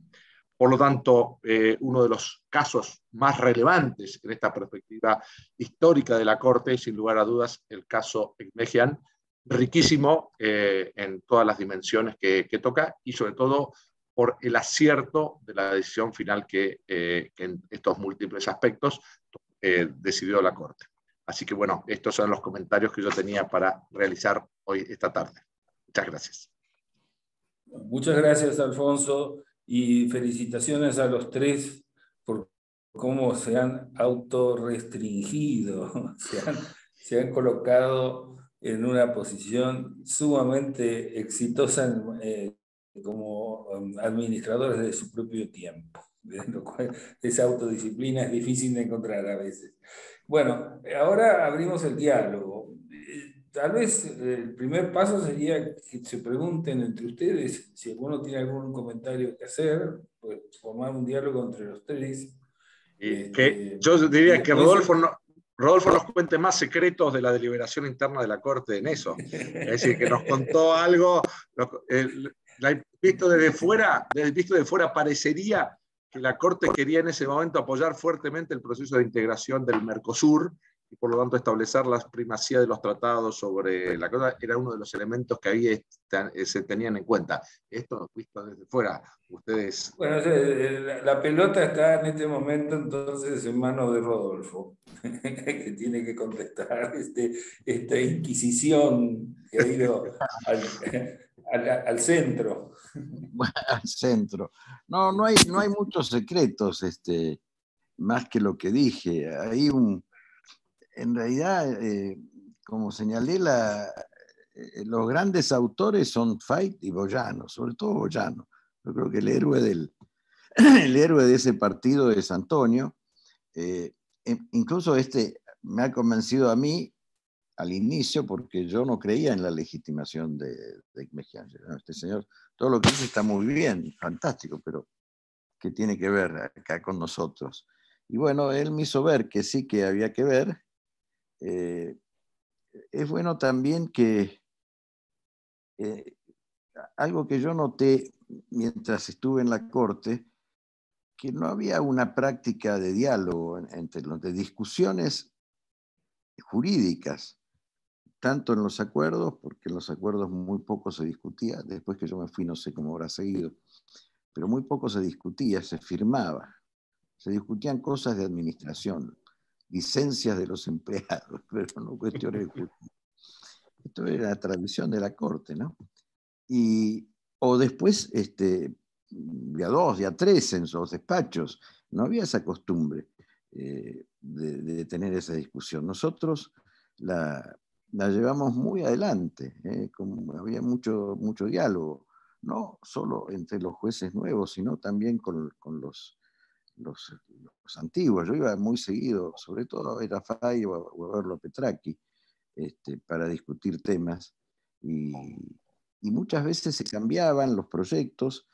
Por lo tanto, uno de los casos más relevantes en esta perspectiva histórica de la Corte es, sin lugar a dudas, el caso Ekmejian, riquísimo en todas las dimensiones que toca, y sobre todo por el acierto de la decisión final que en estos múltiples aspectos decidió la Corte. Así que bueno, estos son los comentarios que yo tenía para realizar hoy, esta tarde. Muchas gracias.
Muchas gracias, Alfonso, y felicitaciones a los tres por cómo se han autorrestringido, se han colocado en una posición sumamente exitosa como administradores de su propio tiempo, lo cual esa autodisciplina es difícil de encontrar a veces. Bueno, ahora abrimos el diálogo. Tal vez el primer paso sería que se pregunten entre ustedes si alguno tiene algún comentario que hacer, pues formar un diálogo entre los tres.
Yo diría que Rodolfo nos cuente más secretos de la deliberación interna de la Corte en eso. Es decir, que nos contó algo. visto desde fuera parecería que la Corte quería en ese momento apoyar fuertemente el proceso de integración del Mercosur y por lo tanto establecer la primacía de los tratados sobre la cosa, era uno de los elementos que ahí se tenían en cuenta. Esto visto desde fuera, ustedes...
Bueno, la pelota está en este momento entonces en manos de Rodolfo, que tiene que contestar esta inquisición que ha ido al centro.
Al centro. No hay muchos secretos, más que lo que dije. En realidad, como señalé, los grandes autores son Fait y Boyano, sobre todo Boyano. Yo creo que el héroe de ese partido es Antonio. Incluso me ha convencido a mí al inicio, porque yo no creía en la legitimación de Mejía. Este señor, todo lo que dice está muy bien, fantástico, pero ¿qué tiene que ver acá con nosotros? Y bueno, él me hizo ver que sí que había que ver. Es bueno también que algo que yo noté mientras estuve en la Corte, que no había una práctica de diálogo de discusiones jurídicas, tanto en los acuerdos, porque en los acuerdos muy poco se discutía, después que yo me fui no sé cómo habrá seguido, pero muy poco se discutía, se firmaba, se discutían cosas de administración, licencias de los empleados, pero no cuestiones jurídicas. Esto era la tradición de la Corte, ¿no? O después, día 2, día 3 en los despachos, no había esa costumbre de tener esa discusión. Nosotros la llevamos muy adelante, había mucho diálogo, no solo entre los jueces nuevos, sino también con los antiguos. Yo iba muy seguido, sobre todo a ver a Fay o a verlo a Petracchi, para discutir temas, y muchas veces se cambiaban los proyectos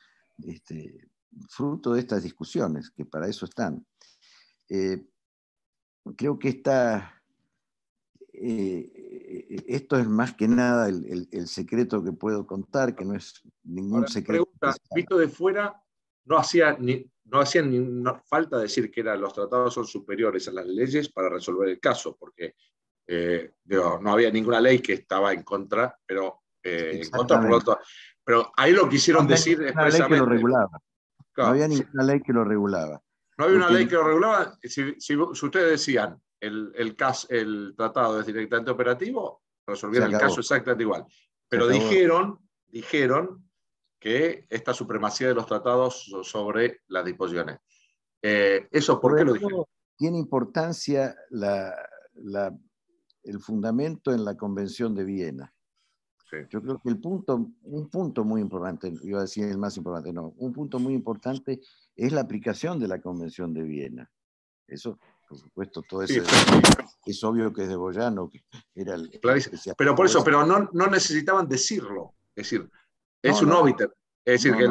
fruto de estas discusiones, que para eso están. Creo que esto es más que nada el secreto que puedo contar, que no es ningún secreto.
Pregunta, visto de fuera, no hacía falta decir que los tratados son superiores a las leyes para resolver el caso, porque no había ninguna ley que estaba en contra, pero en contra por otro. Pero ahí lo quisieron decir expresamente.
Que lo regulaba.
Claro,
no había ninguna ley que lo regulaba.
No había una ley que lo regulaba. Si ustedes decían el tratado es directamente operativo, resolvieron el caso exactamente igual. Pero dijeron que esta supremacía de los tratados sobre las disposiciones. ¿Eso por qué lo dijeron?
Tiene importancia el fundamento en la Convención de Viena. Sí. Yo creo que un punto muy importante, iba a decir el más importante, no, un punto muy importante es la aplicación de la Convención de Viena. Eso, por supuesto, todo eso es obvio que es de Boyano, que era el
pero por eso, pero no necesitaban decirlo. Es decir, es un óbiter. Es decir, que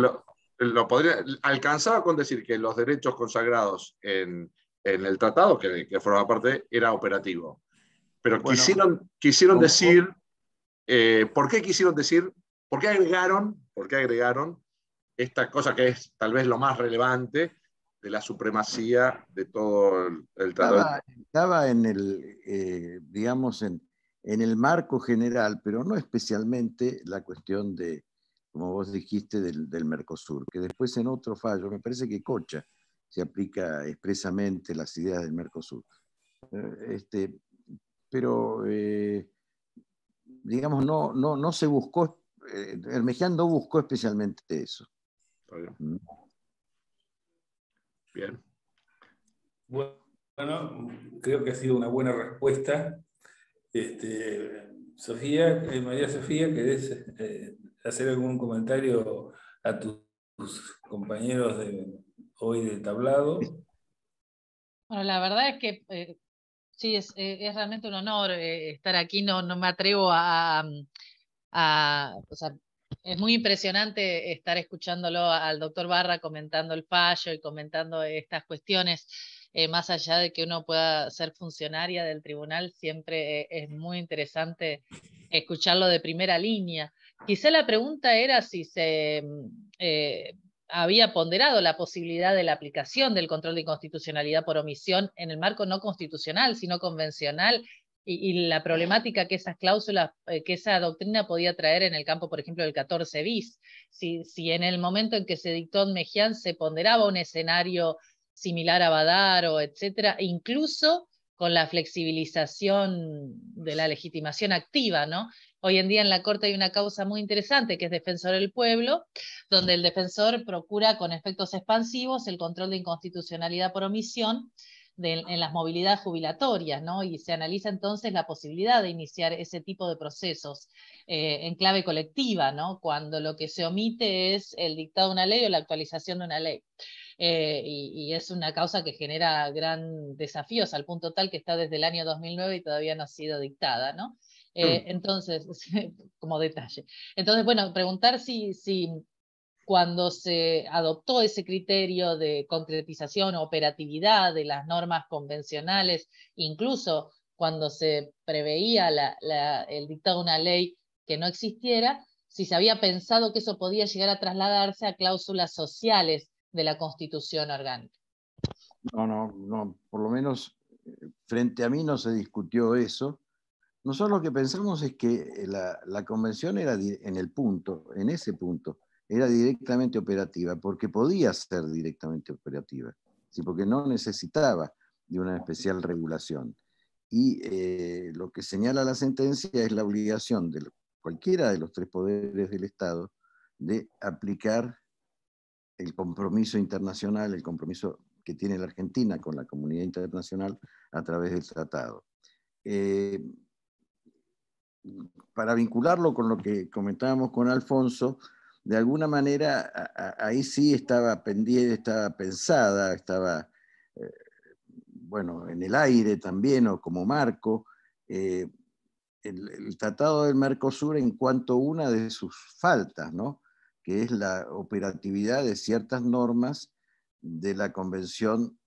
lo podría, alcanzaba con decir que los derechos consagrados en el tratado, que forma parte, era operativo. Pero quisieron decir, ¿por qué quisieron decir? ¿Por qué agregaron esta cosa que es tal vez lo más relevante de la supremacía de todo el tratado?
Estaba en digamos, en el marco general, pero no especialmente la cuestión de, como vos dijiste, del Mercosur, que después en otro fallo, me parece que Cocha se aplica expresamente las ideas del Mercosur. Pero, digamos, no se buscó, Hermegián no buscó especialmente eso.
Bien.
Bueno, creo que ha sido una buena respuesta. Sofía, María Sofía, ¿querés hacer algún comentario a tus compañeros hoy de tablado?
Bueno, la verdad es que sí, es realmente un honor estar aquí. No me atrevo o sea, es muy impresionante estar escuchándolo al doctor Barra comentando el fallo y comentando estas cuestiones. Más allá de que uno pueda ser funcionaria del tribunal, siempre es muy interesante escucharlo de primera línea. Quizá la pregunta era si se había ponderado la posibilidad de la aplicación del control de inconstitucionalidad por omisión en el marco no constitucional, sino convencional, y la problemática que esas cláusulas, que esa doctrina podía traer en el campo, por ejemplo, del 14 bis. Si en el momento en que se dictó en Mejián se ponderaba un escenario similar a Badar, etcétera, incluso con la flexibilización de la legitimación activa, ¿no? Hoy en día en la Corte hay una causa muy interesante que es Defensor del Pueblo, donde el defensor procura con efectos expansivos el control de inconstitucionalidad por omisión en las movilidades jubilatorias, ¿no? Y se analiza entonces la posibilidad de iniciar ese tipo de procesos en clave colectiva, ¿no? Cuando lo que se omite es el dictado de una ley o la actualización de una ley. Y es una causa que genera gran desafíos, al punto tal que está desde el año 2009 y todavía no ha sido dictada, ¿no? Entonces, como detalle. Entonces, bueno, preguntar si cuando se adoptó ese criterio de concretización o operatividad de las normas convencionales, incluso cuando se preveía el dictado de una ley que no existiera, si se había pensado que eso podía llegar a trasladarse a cláusulas sociales de la Constitución orgánica.
No, por lo menos frente a mí no se discutió eso. Nosotros lo que pensamos es que la convención era en ese punto, era directamente operativa, porque podía ser directamente operativa, ¿sí? Porque no necesitaba de una especial regulación. Y lo que señala la sentencia es la obligación de cualquiera de los tres poderes del Estado de aplicar el compromiso internacional, el compromiso que tiene la Argentina con la comunidad internacional a través del tratado. Para vincularlo con lo que comentábamos con Alfonso, de alguna manera ahí sí estaba pendiente, estaba pensada, estaba bueno, en el aire también o como marco, el Tratado del Mercosur en cuanto a una de sus faltas, ¿no? Que es la operatividad de ciertas normas de la Convención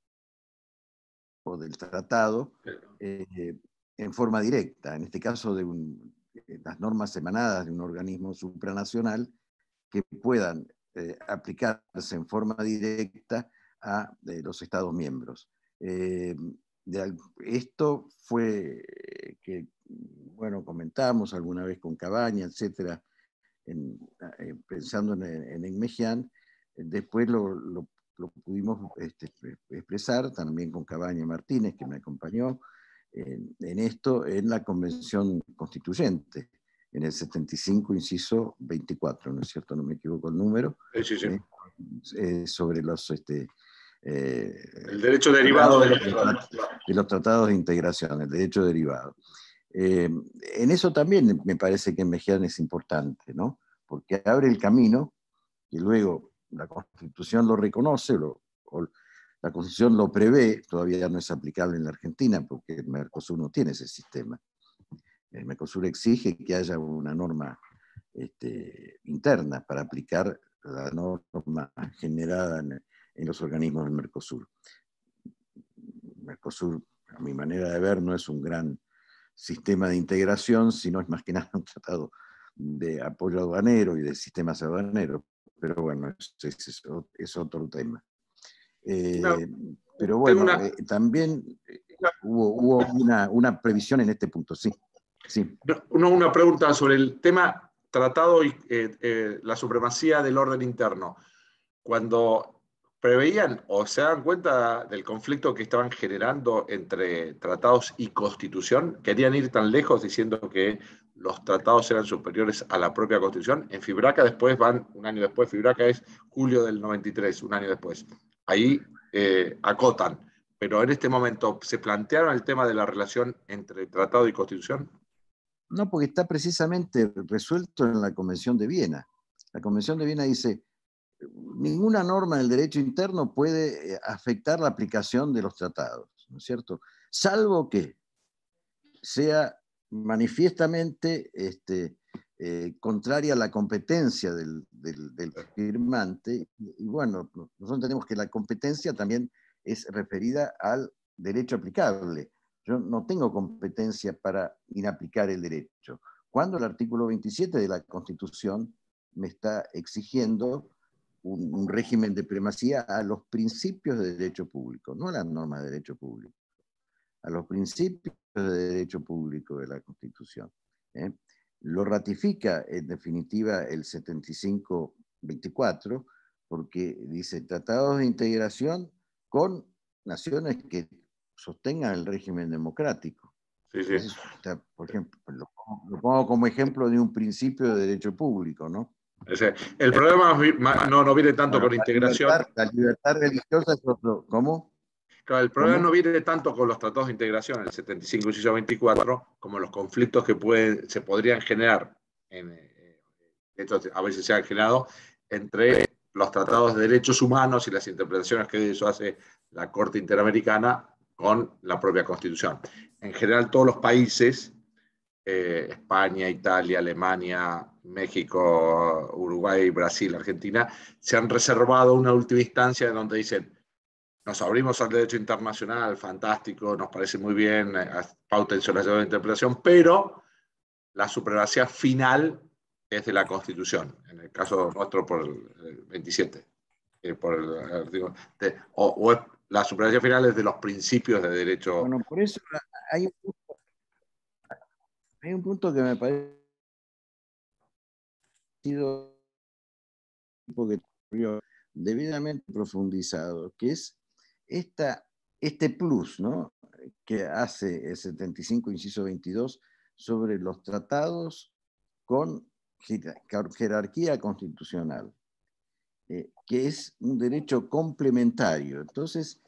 o del Tratado en forma directa, en este caso de las normas emanadas de un organismo supranacional que puedan aplicarse en forma directa a los Estados miembros. Esto fue que, bueno, comentamos alguna vez con Cabaña, etcétera, pensando en Mejián, después lo pudimos expresar también con Cabaña Martínez, que me acompañó en esto, en la Convención Constituyente, en el 75, inciso 24, ¿no es cierto? No me equivoco el número.
Sí.
Sobre los...
el derecho derivado
de los tratados de integración, el derecho derivado. En eso también me parece que Mejián es importante, ¿no? Porque abre el camino, y luego la Constitución lo reconoce, la Constitución lo prevé, todavía no es aplicable en la Argentina, porque el Mercosur no tiene ese sistema. El Mercosur exige que haya una norma interna para aplicar la norma generada en los organismos del Mercosur. Mercosur, a mi manera de ver, no es un gran sistema de integración, sino es más que nada un tratado de apoyo aduanero y de sistemas aduaneros. Pero bueno, es otro tema. Pero bueno, también hubo una previsión en este punto, sí.
Una pregunta sobre el tema tratado y la supremacía del orden interno. Cuando preveían o se dan cuenta del conflicto que estaban generando entre tratados y constitución, querían ir tan lejos diciendo que los tratados eran superiores a la propia constitución. En Fibraca después van, un año después, Fibraca es julio del 93, un año después. Ahí acotan. Pero en este momento, ¿se plantearon el tema de la relación entre tratado y constitución?
No, porque está precisamente resuelto en la Convención de Viena. La Convención de Viena dice: ninguna norma del derecho interno puede afectar la aplicación de los tratados, ¿no es cierto? Salvo que sea manifiestamente contraria a la competencia del firmante. Y bueno, nosotros entendemos que la competencia también es referida al derecho aplicable. Yo no tengo competencia para inaplicar el derecho. cuando el artículo 27 de la Constitución me está exigiendo un régimen de primacía a los principios de derecho público, no a las normas de derecho público, a los principios de derecho público de la Constitución. Lo ratifica en definitiva el 75-24, porque dice tratados de integración con naciones que sostengan el régimen democrático.
Sí, sí.
Entonces, por ejemplo, lo pongo como ejemplo de un principio de derecho público, ¿no?
El problema no viene tanto con integración.
La libertad religiosa es otro. ¿Cómo?
Claro, el problema no viene tanto con los tratados de integración, el 75 y 24, como los conflictos que se podrían generar, a veces se han generado, entre los tratados de derechos humanos y las interpretaciones que de eso hace la Corte Interamericana con la propia Constitución. En general, todos los países, España, Italia, Alemania, México, Uruguay, Brasil, Argentina, se han reservado una última instancia en donde dicen: nos abrimos al derecho internacional, fantástico, nos parece muy bien, pauten sobre la interpretación, pero la supremacía final es de la Constitución, en el caso nuestro por el 27, por el artículo, o la supremacía final es de los principios de derecho.
Bueno, por eso hay un punto que me parece debidamente profundizado, que es este plus, ¿no?, que hace el 75, inciso 22, sobre los tratados con jerarquía constitucional, que es un derecho complementario. Entonces,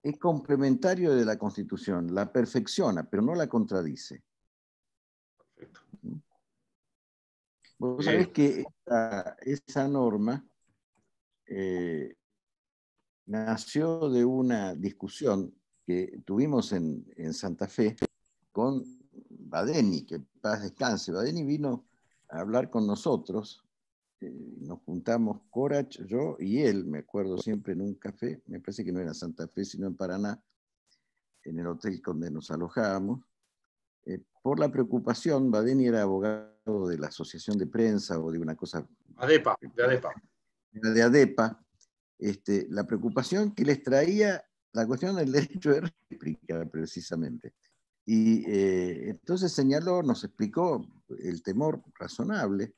es complementario de la Constitución, la perfecciona, pero no la contradice.
Perfecto.
Vos sabés que esa norma nació de una discusión que tuvimos en Santa Fe con Badeni, que paz descanse. Badeni vino a hablar con nosotros, nos juntamos Corach, yo y él, me acuerdo siempre, en un café, me parece que no era Santa Fe, sino en Paraná, en el hotel donde nos alojábamos, por la preocupación. Badeni era abogado de la Asociación de Prensa o de una cosa...
ADEPA.
De ADEPA. La preocupación que les traía la cuestión del derecho de réplica, precisamente. Y entonces señaló, nos explicó el temor razonable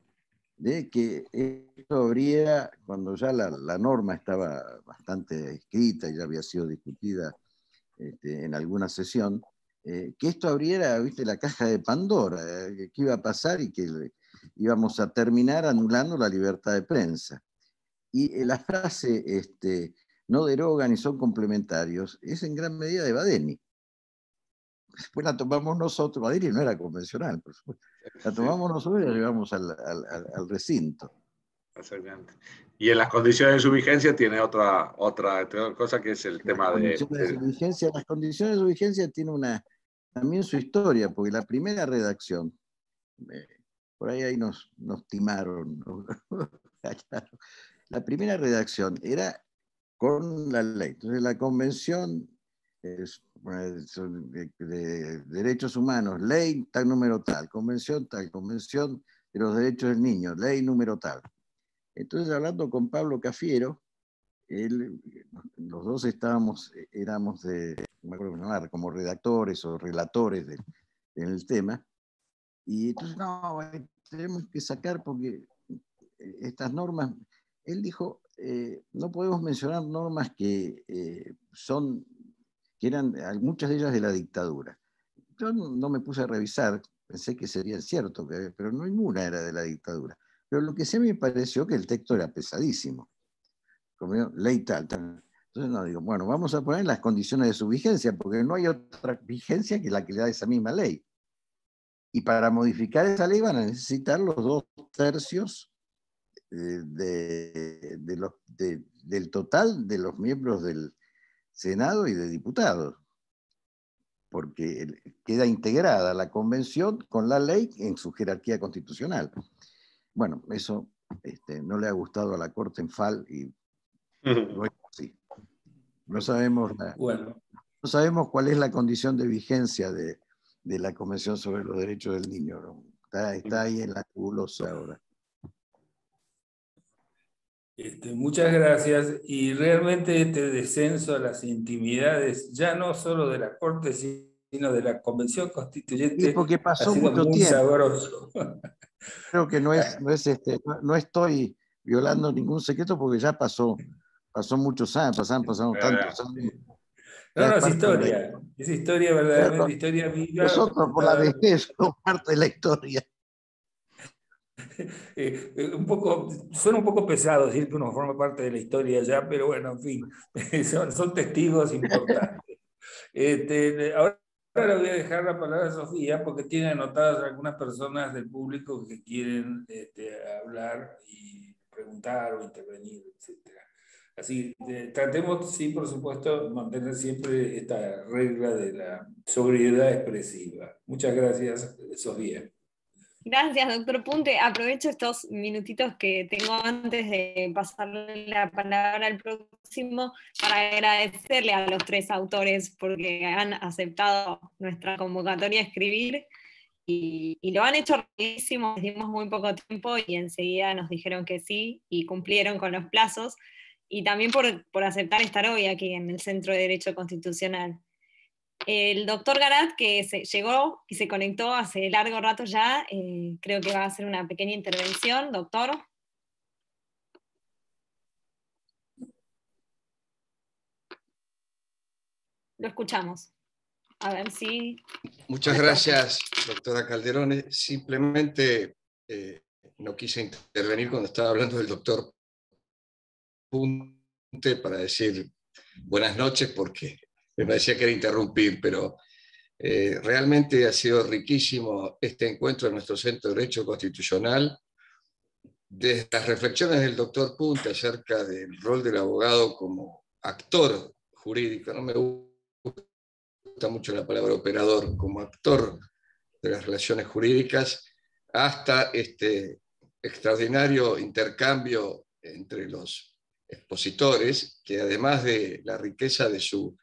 de que esto habría, cuando ya la norma estaba bastante escrita y ya había sido discutida en alguna sesión, que esto abriera, ¿viste?, la caja de Pandora, que iba a pasar y que íbamos a terminar anulando la libertad de prensa. Y la frase no derogan y son complementarios es en gran medida de Badeni. Después la tomamos nosotros. Badeni no era convencional, por supuesto. La tomamos nosotros y la llevamos al recinto.
Exactamente. Y en las condiciones de su vigencia tiene otra cosa, que es el tema de...
Las condiciones de su vigencia tienen también su historia, porque la primera redacción, por ahí nos timaron, ¿no? La primera redacción era con la ley. Entonces la Convención de Derechos Humanos, ley tal número tal, Convención de los Derechos del Niño, ley número tal. Entonces, hablando con Pablo Cafiero, los dos éramos no me acuerdo cómo llamar, como redactores o relatores en el tema, y entonces, no, tenemos que sacar porque estas normas, él dijo, no podemos mencionar normas que eran muchas de ellas de la dictadura. Yo no me puse a revisar, pensé que sería cierto, pero no ninguna era de la dictadura. Pero lo que sí me pareció que el texto era pesadísimo. Como ley tal. Entonces no digo, bueno, vamos a poner las condiciones de su vigencia, porque no hay otra vigencia que la que le da esa misma ley. Y para modificar esa ley van a necesitar los 2/3 del total de los miembros del Senado y de diputados, porque queda integrada la convención con la ley en su jerarquía constitucional. Bueno, eso no le ha gustado a la Corte en FAL y no es así. No sabemos, no sabemos cuál es la condición de vigencia de la Convención sobre los Derechos del Niño, ¿no? Está ahí en la nebulosa ahora.
Muchas gracias. Y realmente este descenso a las intimidades, ya no solo de la Corte, sino de la Convención
Y
Constituyente,
porque
ha
pasó
sido
mucho
muy
tiempo.
sabroso.
Creo que no estoy violando ningún secreto porque ya pasó muchos años, han pasado tantos años.
No, no,
Es
historia verdaderamente, historia viva.
Nosotros por la vejez somos parte de la historia.
Suena un poco pesado decir que uno forma parte de la historia ya, pero bueno, en fin, son testigos importantes. Ahora le voy a dejar la palabra a Sofía porque tiene anotadas algunas personas del público que quieren hablar y preguntar o intervenir, etc. Así, tratemos, sí, por supuesto, mantener siempre esta regla de la sobriedad expresiva. Muchas gracias, Sofía.
Gracias, doctor Punte. Aprovecho estos minutitos que tengo antes de pasarle la palabra al próximo para agradecerle a los tres autores porque han aceptado nuestra convocatoria a escribir y lo han hecho rapidísimo, les dimos muy poco tiempo y enseguida nos dijeron que sí y cumplieron con los plazos, y también por aceptar estar hoy aquí en el Centro de Derecho Constitucional. El doctor Garat, que llegó y se conectó hace largo rato ya, creo que va a hacer una pequeña intervención. Doctor. Lo escuchamos. A ver si...
Muchas gracias, doctora Calderone. Simplemente no quise intervenir cuando estaba hablando del doctor Punte para decir buenas noches porque me parecía que era interrumpir, pero realmente ha sido riquísimo este encuentro en nuestro Centro de Derecho Constitucional. Desde las reflexiones del doctor Punte acerca del rol del abogado como actor jurídico, no me gusta mucho la palabra operador, como actor de las relaciones jurídicas, hasta este extraordinario intercambio entre los expositores, que además de la riqueza de su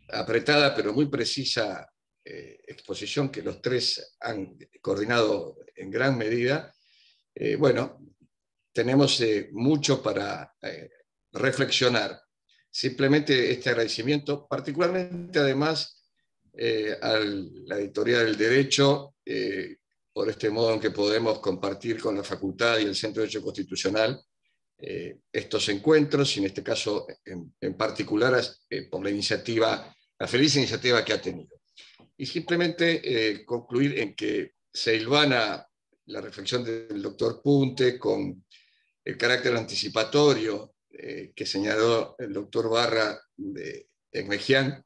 apretada pero muy precisa exposición que los tres han coordinado en gran medida, bueno, tenemos mucho para reflexionar. Simplemente este agradecimiento, particularmente además a la Editorial del Derecho, por este modo en que podemos compartir con la Facultad y el Centro de Derecho Constitucional estos encuentros, y en este caso en particular por la feliz iniciativa que ha tenido. Y simplemente concluir en que se hilvana la reflexión del doctor Punte con el carácter anticipatorio que señaló el doctor Barra de Egmejian,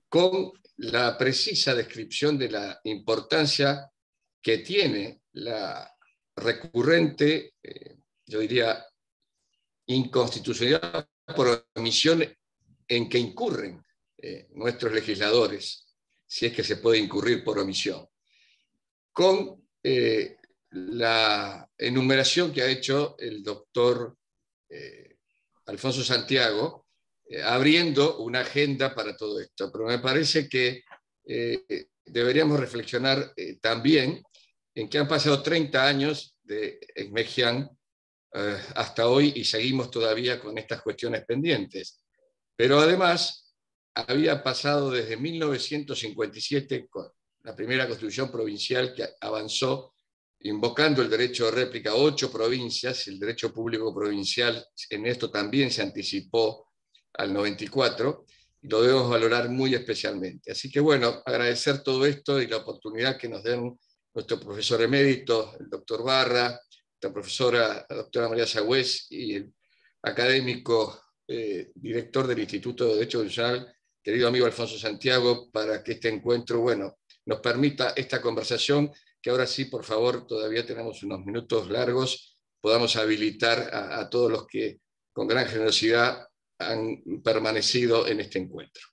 con la precisa descripción de la importancia que tiene la recurrente, yo diría, inconstitucionalidad por omisión en que incurren nuestros legisladores, si es que se puede incurrir por omisión, con la enumeración que ha hecho el doctor Alfonso Santiago, abriendo una agenda para todo esto. Pero me parece que deberíamos reflexionar también en que han pasado 30 años de Egmejian hasta hoy y seguimos todavía con estas cuestiones pendientes. Pero además había pasado desde 1957 con la primera Constitución provincial que avanzó invocando el derecho de réplica a 8 provincias, el derecho público provincial en esto también se anticipó al 94, y lo debemos valorar muy especialmente. Así que bueno, agradecer todo esto y la oportunidad que nos den nuestro profesor emérito, el doctor Barra, la profesora, la doctora María Sagüez, y el académico director del Instituto de Derecho Constitucional, querido amigo Alfonso Santiago, para que este encuentro, bueno, nos permita esta conversación, que ahora sí, por favor, todavía tenemos unos minutos largos, podamos habilitar a todos los que con gran generosidad han permanecido en este encuentro.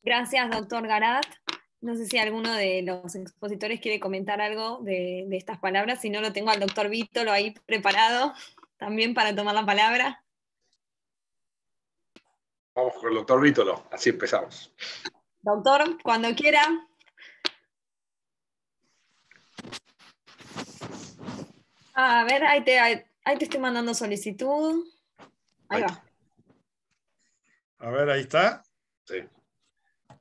Gracias, doctor Garat. No sé si alguno de los expositores quiere comentar algo de estas palabras, si no lo tengo al doctor Vítolo ahí preparado también para tomar la palabra.
Vamos con el doctor Vítolo, así empezamos.
Doctor, cuando quiera. A ver, ahí te estoy mandando solicitud. Ahí va.
A ver, ahí está.
Sí.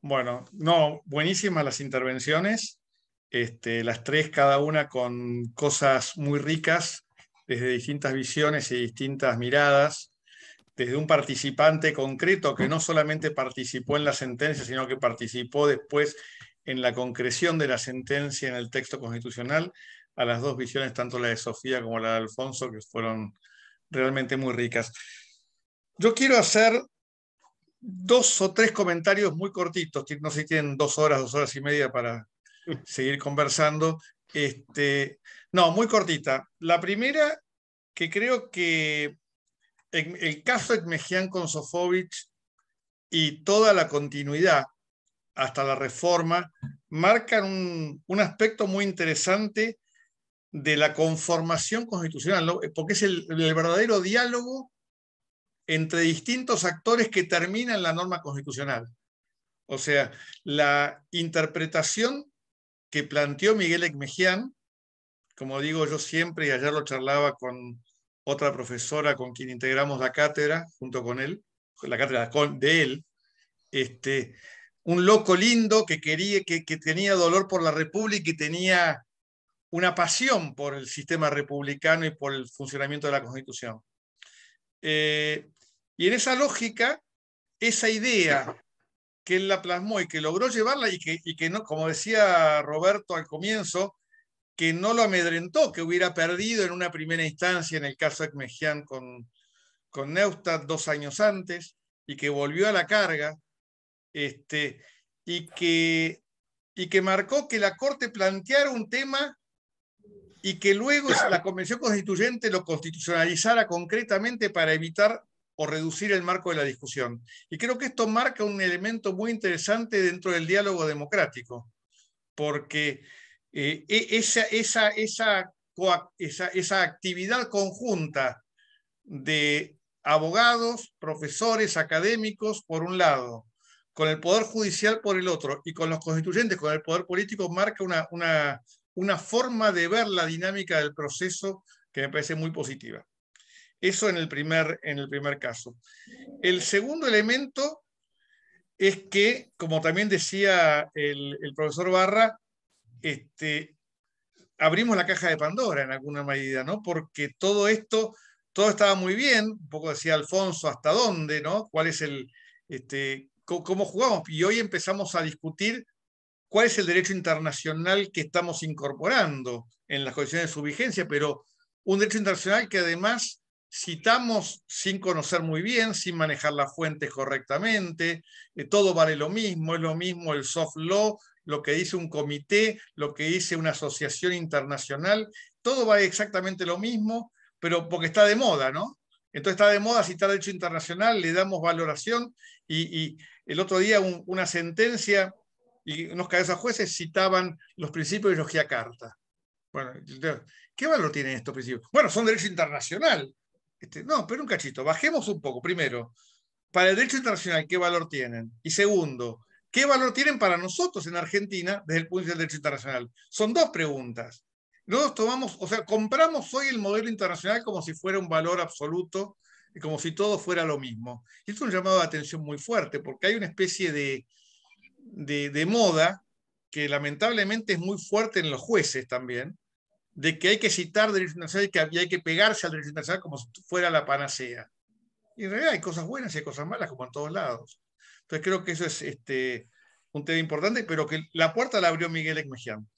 Bueno, no, buenísimas las intervenciones, las tres cada una con cosas muy ricas, desde distintas visiones y distintas miradas, desde un participante concreto que no solamente participó en la sentencia, sino que participó después en la concreción de la sentencia en el texto constitucional, a las dos visiones, tanto la de Sofía como la de Alfonso, que fueron realmente muy ricas. Yo quiero hacer 2 o 3 comentarios muy cortitos, no sé si tienen 2 horas y media para seguir conversando. No, muy cortita. La primera, que creo que el caso Ekmejian con Sofovich y toda la continuidad hasta la reforma marcan un aspecto muy interesante de la conformación constitucional, ¿no? Porque es el verdadero diálogo entre distintos actores que terminan la norma constitucional. O sea, la interpretación que planteó Miguel Ekmejian, como digo yo siempre, y ayer lo charlaba con otra profesora con quien integramos la cátedra, junto con él, la cátedra de él, un loco lindo que tenía dolor por la República y tenía una pasión por el sistema republicano y por el funcionamiento de la Constitución. Y en esa lógica, esa idea que él la plasmó y que logró llevarla y que no, como decía Roberto al comienzo, que no lo amedrentó, que hubiera perdido en una primera instancia en el caso de Ekmejian con Neustadt 2 años antes, y que volvió a la carga, y que marcó que la Corte planteara un tema y que luego la Convención Constituyente lo constitucionalizara concretamente para evitar o reducir el marco de la discusión. Y creo que esto marca un elemento muy interesante dentro del diálogo democrático, porque esa actividad conjunta de abogados, profesores, académicos, por un lado, con el Poder Judicial por el otro, y con los constituyentes, con el Poder Político, marca una forma de ver la dinámica del proceso que me parece muy positiva. Eso en el primer caso. El segundo elemento es que, como también decía el profesor Barra, abrimos la caja de Pandora en alguna medida, ¿no? Porque todo estaba muy bien, un poco decía Alfonso, hasta dónde, ¿no? ¿Cuál es cómo jugamos? Y hoy empezamos a discutir cuál es el derecho internacional que estamos incorporando en las condiciones de su vigencia, pero un derecho internacional que además citamos sin conocer muy bien, sin manejar las fuentes correctamente, todo vale lo mismo, es lo mismo el soft law, lo que dice un comité, lo que dice una asociación internacional, todo vale exactamente lo mismo, pero porque está de moda, ¿no? Entonces está de moda citar derecho internacional, le damos valoración, y el otro día una sentencia y unos cabezas jueces citaban los principios de los Yogyakarta. Bueno, ¿qué valor tienen estos principios? Bueno, son derecho internacional. No, pero un cachito, bajemos un poco. Primero, para el derecho internacional, ¿qué valor tienen? Y segundo, ¿qué valor tienen para nosotros en Argentina desde el punto de vista del derecho internacional? Son 2 preguntas. Nosotros compramos hoy el modelo internacional como si fuera un valor absoluto, y como si todo fuera lo mismo. Y esto es un llamado de atención muy fuerte, porque hay una especie de moda que lamentablemente es muy fuerte en los jueces también, de que hay que citar derecho internacional y hay que pegarse al derecho internacional como si fuera la panacea. Y en realidad hay cosas buenas y hay cosas malas, como en todos lados. Entonces creo que eso es un tema importante, pero que la puerta la abrió Miguel Ekmejian.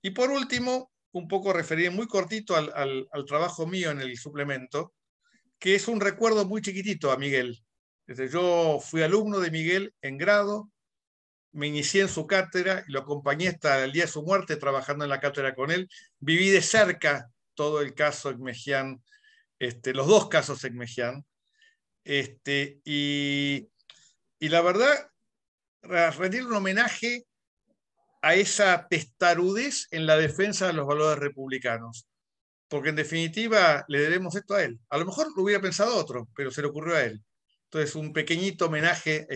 Y por último, un poco referiré muy cortito al trabajo mío en el suplemento, que es un recuerdo muy chiquitito a Miguel. Yo fui alumno de Miguel en grado, me inicié en su cátedra y lo acompañé hasta el día de su muerte trabajando en la cátedra con él. Viví de cerca todo el caso Ekmejian, los 2 casos Ekmejian. Y la verdad, rendir un homenaje a esa testarudez en la defensa de los valores republicanos. Porque en definitiva le debemos esto a él. A lo mejor lo hubiera pensado otro, pero se le ocurrió a él. Entonces, un pequeñito homenaje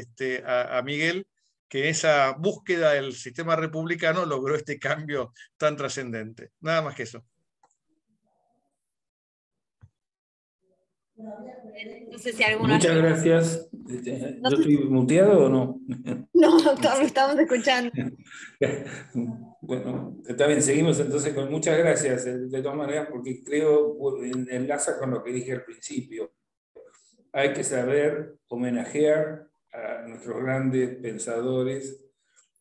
a Miguel, que en esa búsqueda del sistema republicano logró este cambio tan trascendente. Nada más que eso.
No sé si alguna...
Muchas gracias.
No
¿Yo
sé
estoy muteado o no?
No, doctor, lo estamos escuchando.
Bueno, está bien, seguimos entonces con muchas gracias, de todas maneras, porque creo, enlaza con lo que dije al principio. Hay que saber homenajear a nuestros grandes pensadores,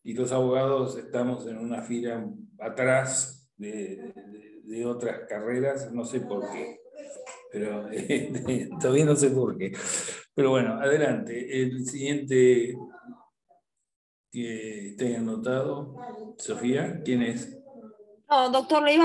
y los abogados estamos en una fila atrás de otras carreras, no sé por qué, pero todavía no sé por qué. Pero bueno, adelante. El siguiente que tenga anotado, Sofía, ¿quién es?
No, doctor, les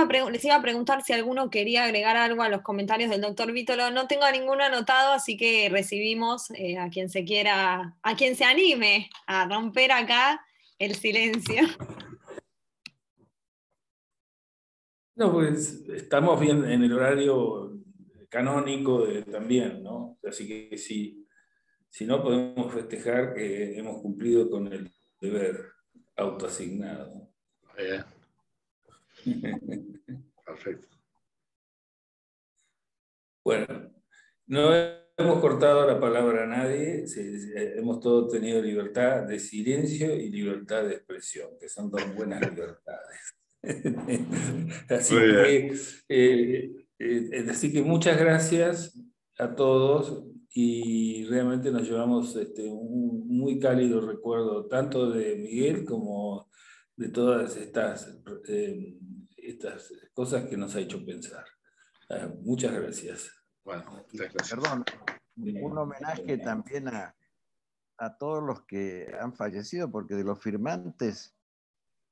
iba a preguntar si alguno quería agregar algo a los comentarios del doctor Vítolo. No tengo a ninguno anotado, así que recibimos a quien se quiera, a quien se anime a romper acá el silencio.
No, pues estamos bien en el horario canónico también, ¿no? Así que si no, podemos festejar que hemos cumplido con el deber autoasignado.
Perfecto.
Bueno, no hemos cortado la palabra a nadie, hemos todos tenido libertad de silencio y libertad de expresión, que son dos buenas libertades. Así que muchas gracias a todos, y realmente nos llevamos un muy cálido recuerdo tanto de Miguel como de todas estas cosas que nos ha hecho pensar. Muchas gracias.
Bueno, muchas gracias.
Perdón, un homenaje también a todos los que han fallecido, porque de los firmantes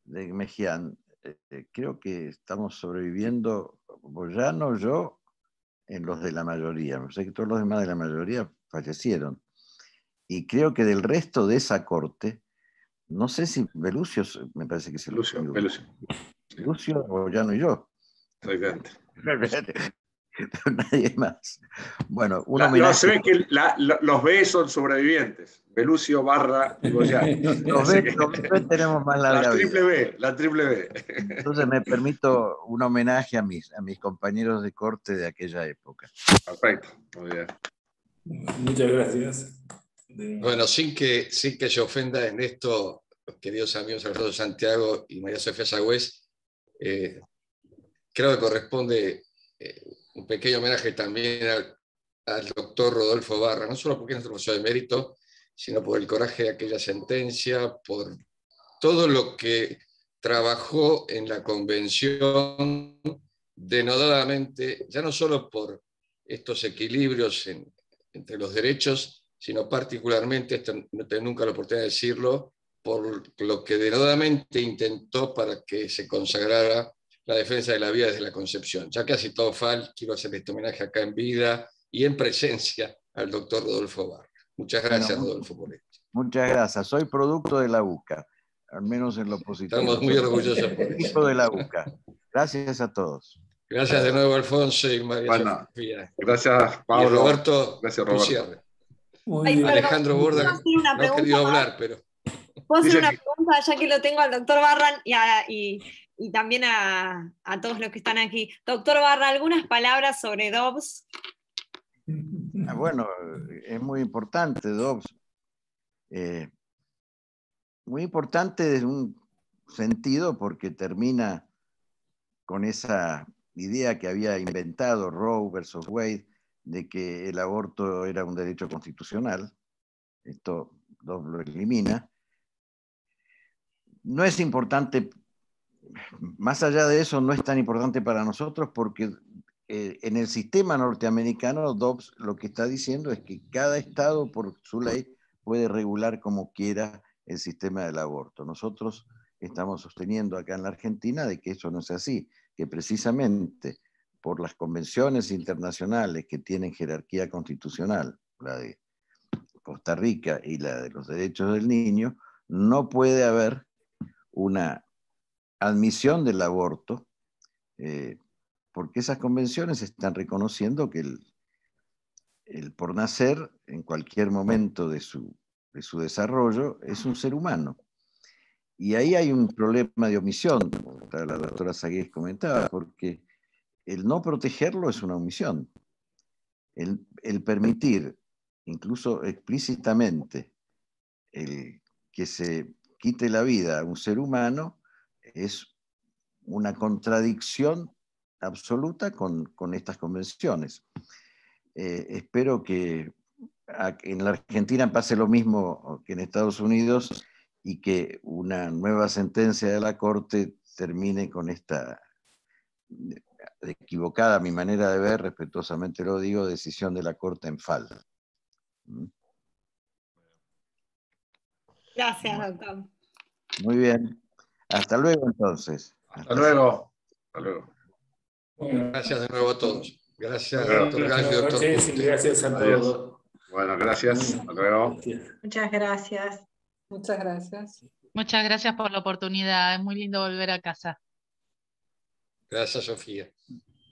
de Mejián, creo que estamos sobreviviendo, Boyano, yo, en los de la mayoría. Sé que todos los demás de la mayoría fallecieron. Y creo que del resto de esa corte, no sé si Belucio, me parece que es el Belucio, Boyano y yo.
Exactamente.
Nadie más. Bueno, un homenaje.
Se ve que los B son sobrevivientes. Belucio, Barra y Boyano.
Los B tenemos más larga vida.
La triple B.
Entonces me permito un homenaje a mis compañeros de corte de aquella época.
Perfecto, muy bien.
Muchas gracias.
Bueno, sin que se ofenda en esto, los queridos amigos Alfredo Santiago y María Sofía Sagüez, creo que corresponde un pequeño homenaje también al doctor Rodolfo Barra, no solo porque es nuestro profesor de mérito, sino por el coraje de aquella sentencia, por todo lo que trabajó en la convención denodadamente, ya no solo por estos equilibrios entre los derechos, sino particularmente, esto no tengo nunca la oportunidad de decirlo, por lo que denodadamente intentó para que se consagrara la defensa de la vida desde la concepción. Ya casi todo quiero hacer este homenaje acá en vida y en presencia al doctor Rodolfo Barra. Muchas gracias, Rodolfo, por esto.
Muchas gracias. Soy producto de la UCA, al menos en lo positivo.
Estamos muy orgullosos por eso.
Hijo de la UCA. Gracias a todos.
Gracias de nuevo, Alfonso y María Sofía.
Gracias, Pablo.
Y Roberto,
gracias, Roberto.
tu cierre. Alejandro Borda no ha querido hablar, pero...
¿Puedo hacer una pregunta, ya que lo tengo al doctor Barran y también a todos los que están aquí? Doctor Barra, ¿algunas palabras sobre Dobbs?
Bueno, es muy importante Dobbs. Muy importante desde un sentido porque termina con esa idea que había inventado Roe versus Wade de que el aborto era un derecho constitucional. Esto Dobbs lo elimina. No es importante, más allá de eso, no es tan importante para nosotros porque en el sistema norteamericano, Dobbs lo que está diciendo es que cada estado, por su ley, puede regular como quiera el sistema del aborto. Nosotros estamos sosteniendo acá en la Argentina de que eso no es así, que precisamente por las convenciones internacionales que tienen jerarquía constitucional, la de Costa Rica y la de los derechos del niño, no puede haber una admisión del aborto, porque esas convenciones están reconociendo que el por nacer en cualquier momento de su desarrollo es un ser humano. Y ahí hay un problema de omisión, como la doctora Sagüez comentaba, porque el no protegerlo es una omisión. el permitir, incluso explícitamente, el que se quite la vida a un ser humano es una contradicción absoluta con estas convenciones. Espero que en la Argentina pase lo mismo que en Estados Unidos y que una nueva sentencia de la Corte termine con esta equivocada, a mi manera de ver, respetuosamente lo digo, decisión de la Corte en falta.
Gracias, doctor.
Muy bien. Hasta luego, entonces.
Hasta luego. Hasta luego.
Bueno,
Gracias de nuevo a todos. Gracias,
Buenas
doctor Gallo y doctor
noches y
Punte.
gracias a
Adiós.
todos.
Bueno, gracias. Hasta luego.
Gracias.
Muchas gracias.
Muchas gracias.
Muchas gracias por la oportunidad. Es muy lindo volver a casa.
Gracias, Sofía.